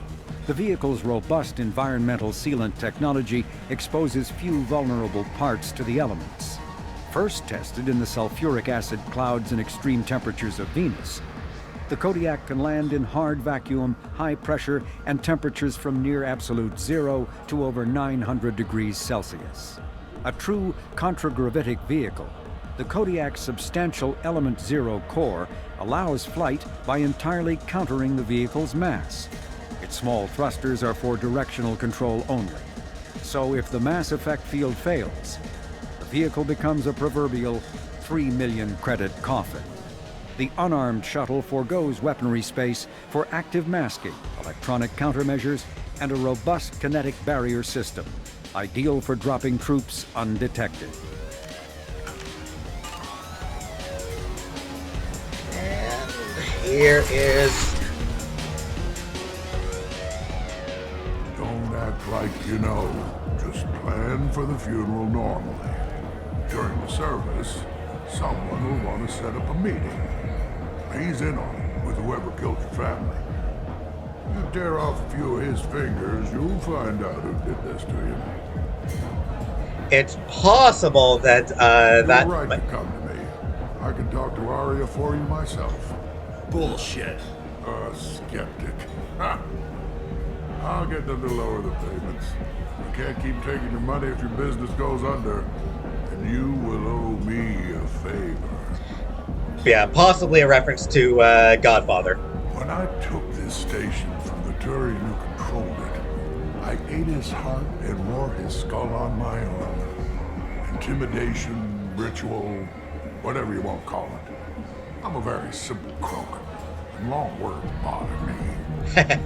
The vehicle's robust environmental sealant technology exposes few vulnerable parts to the elements. First tested in the sulfuric acid clouds and extreme temperatures of Venus, the Kodiak can land in hard vacuum, high pressure, and temperatures from near absolute zero to over 900 degrees Celsius. A true contragravitic vehicle, the Kodiak's substantial element zero core allows flight by entirely countering the vehicle's mass. Its small thrusters are for directional control only. So if the mass effect field fails, the vehicle becomes a proverbial 3 million credit coffin. The unarmed shuttle forgoes weaponry space for active masking, electronic countermeasures, and a robust kinetic barrier system. ideal for dropping troops undetected. And here is... Don't act like you know. Just plan for the funeral normally. During the service, someone will want to set up a meeting. He's in on it with whoever killed your family. You tear off a few of his fingers, you'll find out who did this to you. It's possible that, You're right to come to me. I can talk to Arya for you myself. Bullshit. A skeptic. Ha! I'll get them to lower the payments. You can't keep taking your money if your business goes under. And you will owe me a favor. Yeah, possibly a reference to Godfather. When I took this station from the Turian who controlled it, I ate his heart and wore his skull on my arm. Intimidation, ritual, whatever you want to call it. I'm a very simple crook, and long words bother me.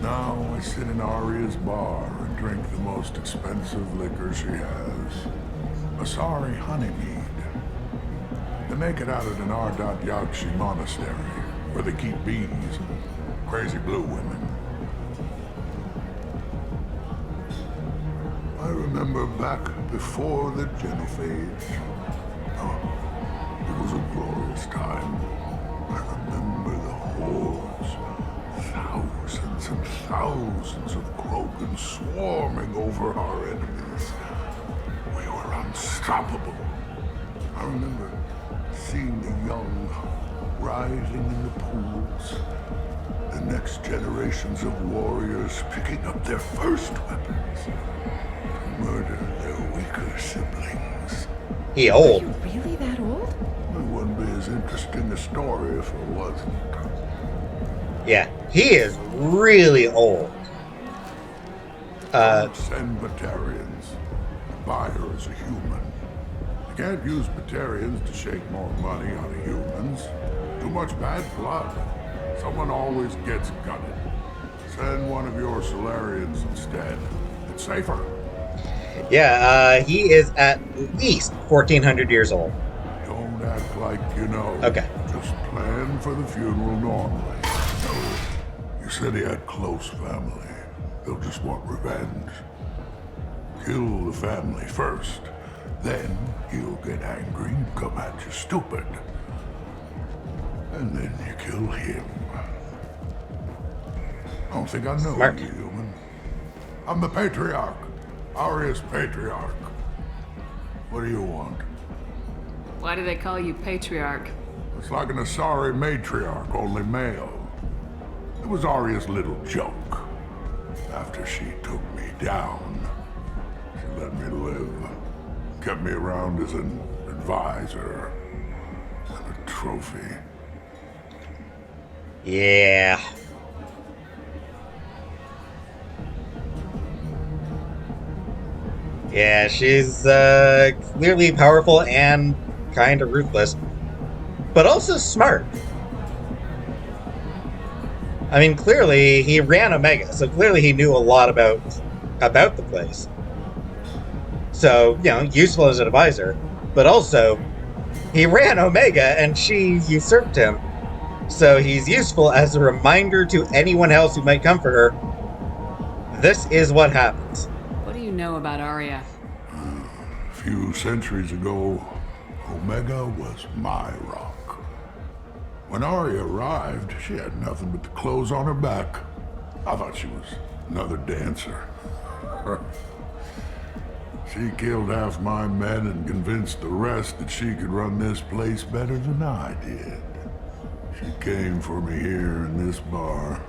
Now I sit in Arya's bar and drink the most expensive liquor she has. Asari honeymead. They make it out at an Ardat Yakshi monastery, where they keep bees and crazy blue women. I remember back before the Genophage. Oh, it was a glorious time. I remember the hordes. Thousands and thousands of Krogan swarming over our enemies. We were unstoppable. I remember seeing the young rising in the pools. The next generations of warriors picking up their first weapons to murder their weaker siblings. He old. Are you really that old? It wouldn't be as interesting a story if it wasn't. Yeah, he is really old. Don't send Batarians. The buyer is a human. You can't use Batarians to shake more money out of humans. Too much bad blood. Someone always gets gutted. Send one of your Solarians instead. It's safer. Yeah, he is at least 1,400 years old. Don't act like you know. Okay. Just plan for the funeral normally. You said he had close family. They'll just want revenge. Kill the family first. Then he'll get angry and come at you stupid. And then you kill him. I don't think I know you, human. I'm the Patriarch. Arya's Patriarch. What do you want? Why do they call you Patriarch? It's like an Asari matriarch, only male. It was Arya's little joke. After she took me down, she let me live. Kept me around as an advisor and a trophy. Yeah. Yeah, she's clearly powerful and kind of ruthless, but also smart. I mean, clearly he ran Omega, so clearly he knew a lot about the place. So, you know, useful as an advisor, but also he ran Omega and she usurped him. So he's useful as a reminder to anyone else who might come for her. This is what happens. What do you know about Arya? A few centuries ago, Omega was my rock. When Arya arrived, she had nothing but the clothes on her back. I thought she was another dancer. She killed half my men and convinced the rest that she could run this place better than I did. She came for me here in this bar.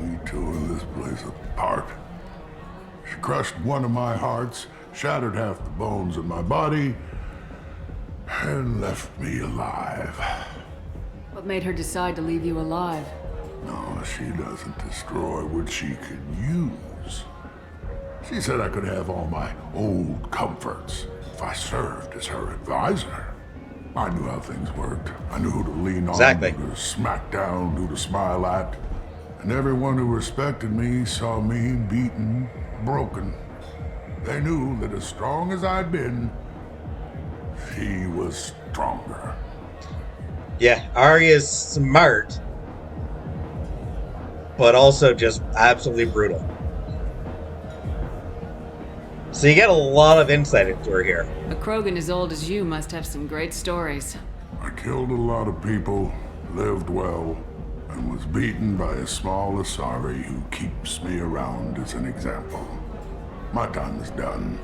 We tore this place apart. She crushed one of my hearts, shattered half the bones in my body, and left me alive. What made her decide to leave you alive? No, she doesn't destroy what she can use. She said I could have all my old comforts if I served as her advisor. I knew how things worked. I knew who to lean on, who to smack down, who to smile at. And everyone who respected me saw me beaten, broken. They knew that as strong as I'd been, she was stronger. Yeah, Arya's smart, but also just absolutely brutal. So you get a lot of insight into her here. A Krogan as old as you must have some great stories. I killed a lot of people, lived well, and was beaten by a small Asari who keeps me around as an example. My time is done.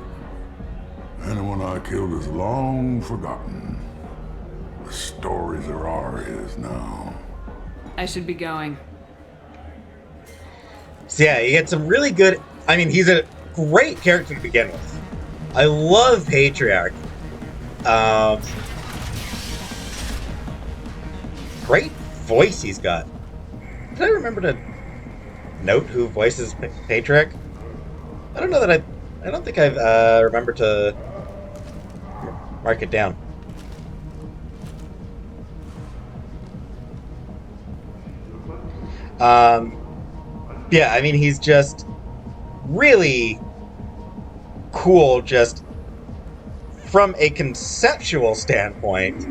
Anyone I killed is long forgotten. The stories are Arya's now. I should be going. So yeah, you get some really good... I mean, he's a great character to begin with. I love Patriarch. Great voice he's got. Did I remember to note who voices Patriarch? I don't know that I don't think I've remembered to mark it down. Yeah, I mean, he's just really cool, just from a conceptual standpoint.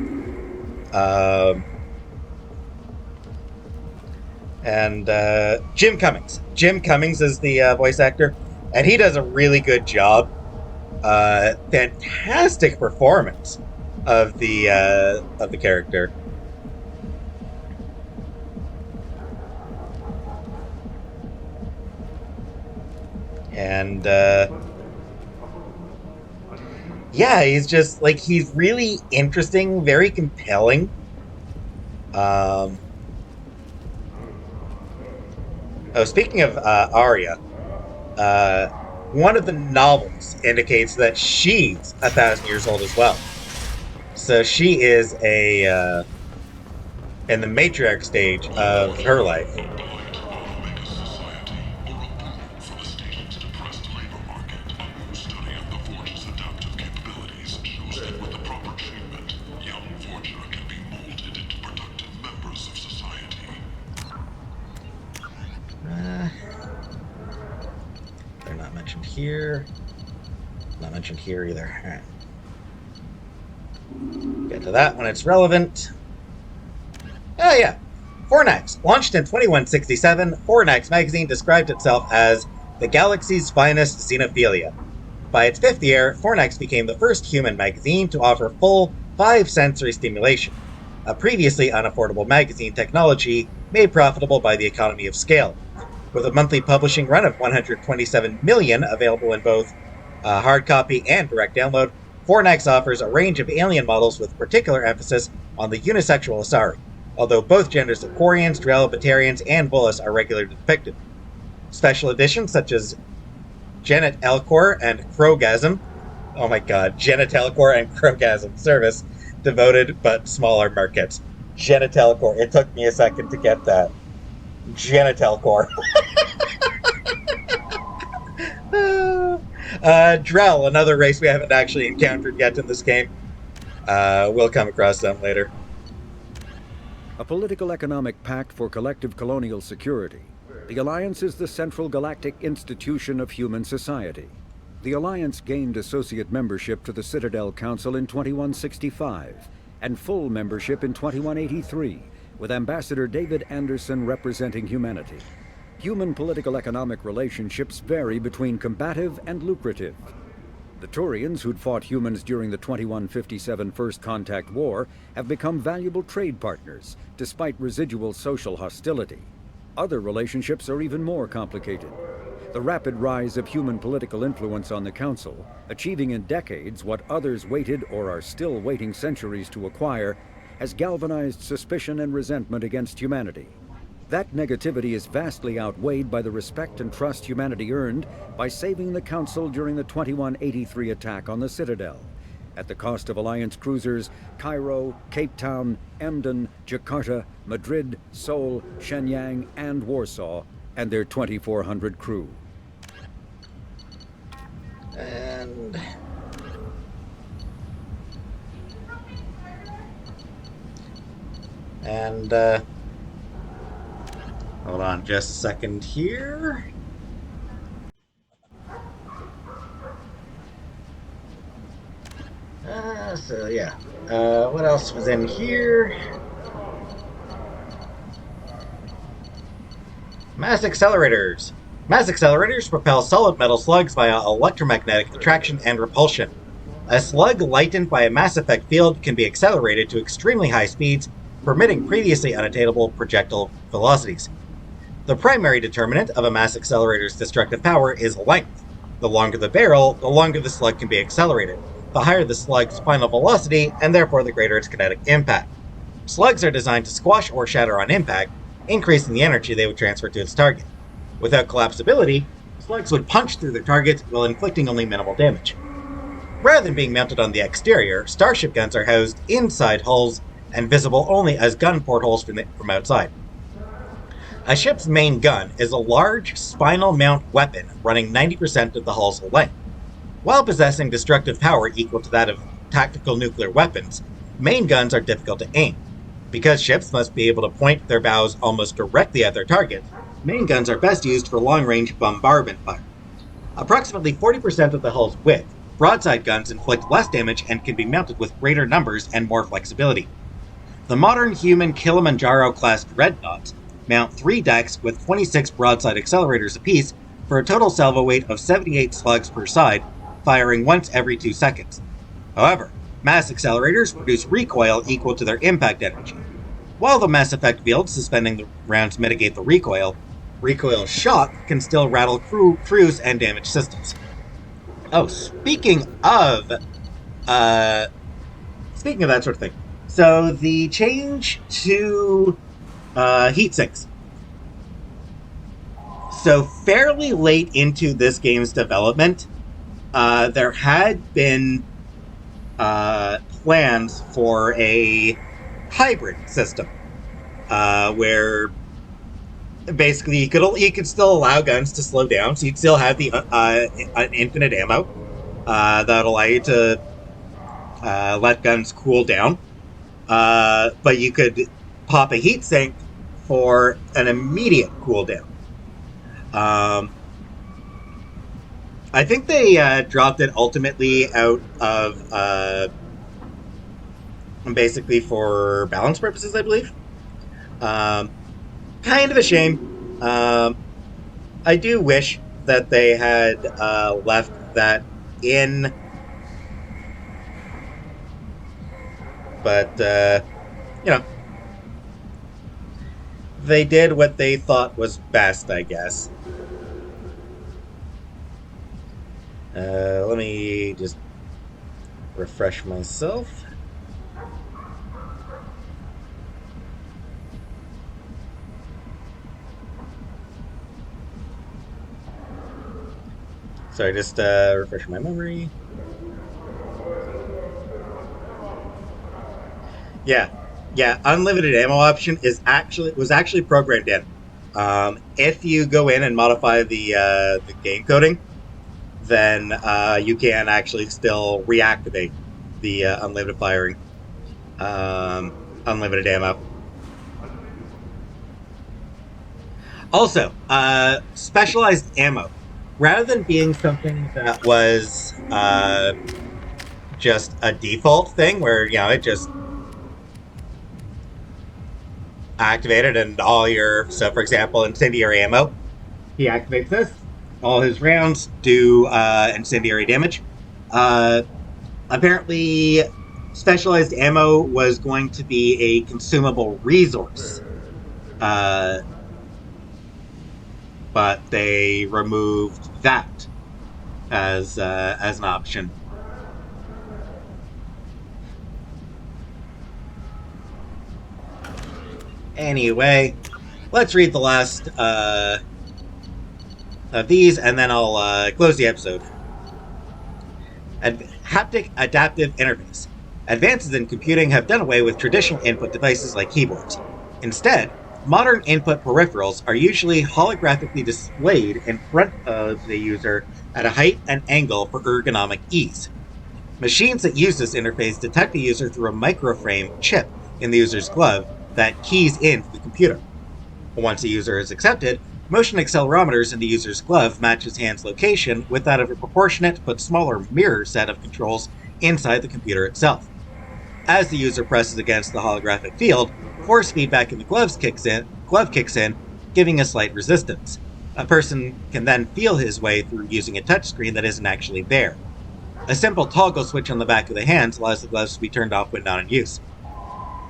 And Jim Cummings. Jim Cummings is the voice actor, and he does a really good job. Fantastic performance of the character. And yeah, he's just like, he's really interesting, very compelling. Oh, speaking of Arya, one of the novels indicates that she's 1,000 years old as well. So she is a in the matriarch stage of her life. They're not mentioned here. Not mentioned here either. All right. Get to that when it's relevant. Oh yeah. Fornax. Launched in 2167, Fornax magazine described itself as the galaxy's finest xenophilia. By its fifth year, Fornax became the first human magazine to offer full 5-sensory stimulation, a previously unaffordable magazine technology made profitable by the economy of scale. With a monthly publishing run of 127 million available in both hard copy and direct download, Fornax offers a range of alien models with particular emphasis on the unisexual Asari, although both genders of Quarians, Drell, Batarians, and Volus are regularly depicted. Special editions such as Genet Elcor and Krogasm, oh my god, Genet Elcor and Krogasm service, devoted but smaller markets. Genet Elcor, it took me a second to get that. Genet Elcor. Drell, another race we haven't actually encountered yet in this game. We'll come across them later. A political economic pact for collective colonial security, the Alliance is the central galactic institution of human society. The Alliance gained associate membership to the Citadel Council in 2165 and full membership in 2183, with Ambassador David Anderson representing humanity. Human political economic relationships vary between combative and lucrative. The Turians, who'd fought humans during the 2157 First Contact War, have become valuable trade partners, despite residual social hostility. Other relationships are even more complicated. The rapid rise of human political influence on the Council, achieving in decades what others waited or are still waiting centuries to acquire, has galvanized suspicion and resentment against humanity. That negativity is vastly outweighed by the respect and trust humanity earned by saving the Council during the 2183 attack on the Citadel, at the cost of Alliance cruisers Cairo, Cape Town, Emden, Jakarta, Madrid, Seoul, Shenyang, and Warsaw, and their 2,400 crew. And hold on just a second here. So yeah. What else was in here? Mass accelerators. Mass accelerators propel solid metal slugs via electromagnetic attraction and repulsion. A slug lightened by a mass effect field can be accelerated to extremely high speeds, permitting previously unattainable projectile velocities. The primary determinant of a mass accelerator's destructive power is length. The longer the barrel, the longer the slug can be accelerated, the higher the slug's final velocity, and therefore the greater its kinetic impact. Slugs are designed to squash or shatter on impact, increasing the energy they would transfer to its target. Without collapsibility, slugs would punch through their target while inflicting only minimal damage. Rather than being mounted on the exterior, starship guns are housed inside hulls and visible only as gun portholes from outside. A ship's main gun is a large, spinal mount weapon running 90% of the hull's length. While possessing destructive power equal to that of tactical nuclear weapons, main guns are difficult to aim. Because ships must be able to point their bows almost directly at their targets, main guns are best used for long-range bombardment fire. Approximately 40% of the hull's width, broadside guns inflict less damage and can be mounted with greater numbers and more flexibility. The modern human Kilimanjaro-class dreadnoughts mount 3 decks with 26 broadside accelerators apiece for a total salvo weight of 78 slugs per side, firing once every 2 seconds. However, mass accelerators produce recoil equal to their impact energy. While the mass effect fields suspending the rounds mitigate the recoil shock can still rattle crews and damage systems. Oh, speaking of that sort of thing. So the change to heat sinks. So fairly late into this game's development, there had been plans for a hybrid system, where basically you could still allow guns to slow down, so you'd still have the infinite ammo that allow you to let guns cool down, but you could pop a heatsink for an immediate cooldown. I think they dropped it ultimately out of basically for balance purposes, I believe. Kind of a shame. I do wish that they had left that in, but they did what they thought was best, I guess. Let me just refresh myself. Sorry, just refresh my memory. Yeah, unlimited ammo option was actually programmed in. If you go in and modify the game coding, then you can actually still reactivate the unlimited firing, unlimited ammo. Also, specialized ammo. Rather than being something that was just a default thing where, it just activated and all your... So, for example, incendiary ammo, he activates this. All his rounds do incendiary damage. Apparently, specialized ammo was going to be a consumable resource. But they removed that as an option. Anyway, let's read the last of these, and then I'll close the episode. Haptic Adaptive Interface. Advances in computing have done away with traditional input devices like keyboards. Instead, modern input peripherals are usually holographically displayed in front of the user at a height and angle for ergonomic ease. Machines that use this interface detect the user through a microframe chip in the user's glove that keys into the computer. Once the user is accepted, motion accelerometers in the user's glove match his hand's location with that of a proportionate but smaller mirror set of controls inside the computer itself. As the user presses against the holographic field, force feedback in the glove kicks in, giving a slight resistance. A person can then feel his way through using a touchscreen that isn't actually there. A simple toggle switch on the back of the hands allows the gloves to be turned off when not in use.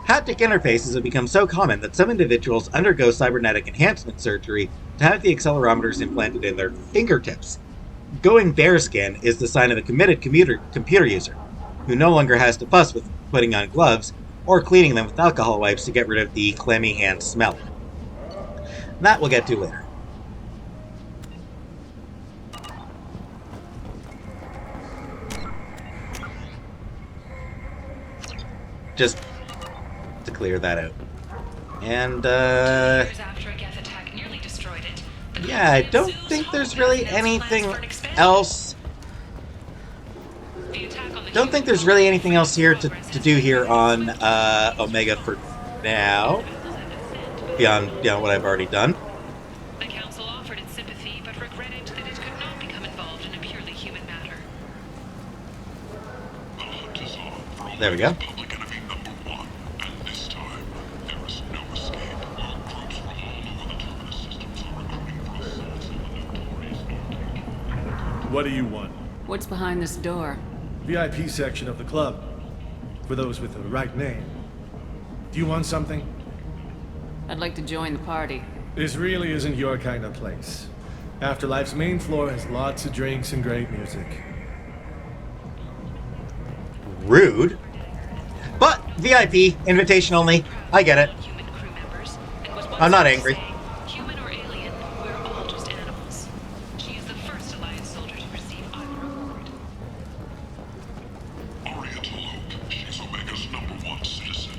Haptic interfaces have become so common that some individuals undergo cybernetic enhancement surgery to have the accelerometers implanted in their fingertips. Going bearskin is the sign of a committed computer user, who no longer has to fuss with putting on gloves or cleaning them with alcohol wipes to get rid of the clammy hand smell. That we'll get to later. Just to clear that out. And, yeah, I don't think there's really anything else. Don't think there's really anything else here to do here on Omega for now. Beyond what I've already done. The Council offered its sympathy, but regretted that it could not become involved in a purely human matter. There we go. What do you want? What's behind this door? VIP section of the club. For those with the right name. Do you want something? I'd like to join the party. This really isn't your kind of place. Afterlife's main floor has lots of drinks and great music. Rude. But VIP, invitation only. I get it. I'm not angry. Human or alien, we're all just animals. She is the first Alliance soldier to receive either award. Aria Tolok, she's Omega's #1 citizen.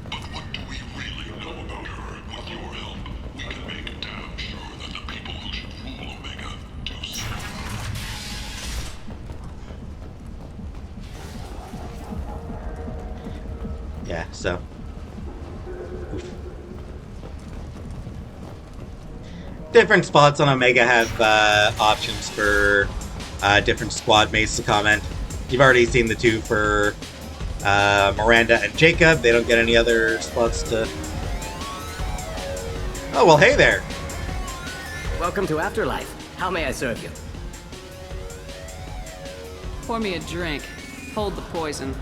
But what do we really know about her? With your help, we can make damn sure that the people who should rule Omega do so. Yeah, so. Different spots on Omega have options for different squad mates to comment. You've already seen the two for Miranda and Jacob. They don't get any other spots to... Oh, well, hey there. Welcome to Afterlife. How may I serve you? Pour me a drink. Hold the poison.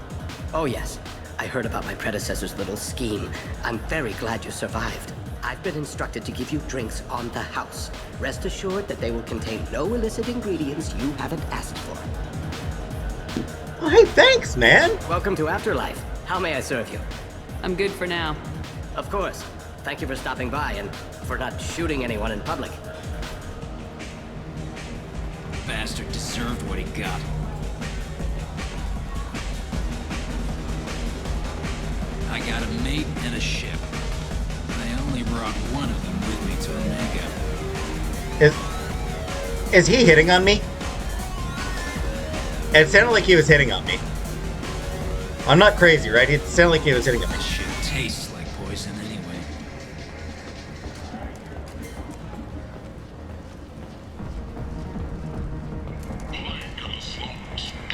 Oh, yes. I heard about my predecessor's little scheme. I'm very glad you survived. I've been instructed to give you drinks on the house. Rest assured that they will contain no illicit ingredients you haven't asked for. Oh, hey, thanks, man. Welcome to Afterlife. How may I serve you? I'm good for now. Of course. Thank you for stopping by and for not shooting anyone in public. Bastard deserved what he got. I got a mate and a ship. I only brought one of them with me to Omega. Is he hitting on me? It sounded like he was hitting on me. I'm not crazy, right? It sounded like he was hitting on me. This shit tastes like poison anyway.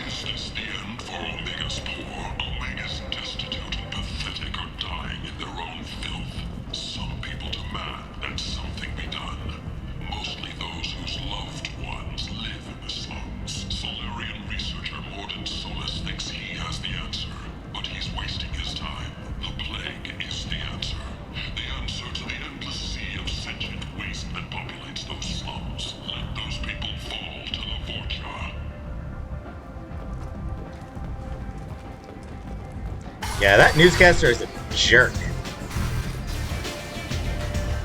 Is this the end for Omega's poor? Omega's destitute and pathetic are dying in their own filth. Some people demand that something be done. Mostly those whose loved ones live in the slums. Solarian researcher Morden Solis thinks he has the answer, but he's wasting his time. The plague is the answer. The answer to the endless sea of sentient waste that populates those slums. Let those people fall to the Vorcha. Yeah, that newscaster is a jerk.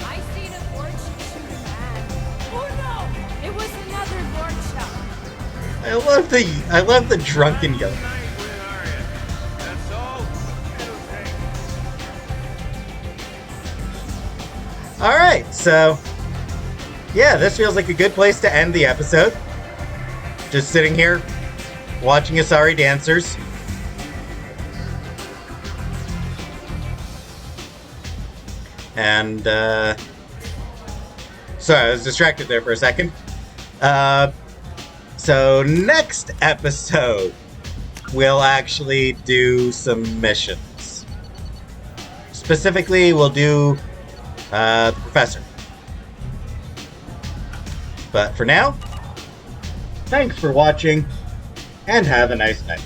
I seen a Vorcha shoot a man. Oh no! It was another Vorcha. I love the drunken yell. Alright, so yeah, this feels like a good place to end the episode. Just sitting here watching Asari dancers. And sorry, I was distracted there for a second. So next episode, we'll actually do some missions. Specifically, we'll do the Professor. But for now, thanks for watching, and have a nice night.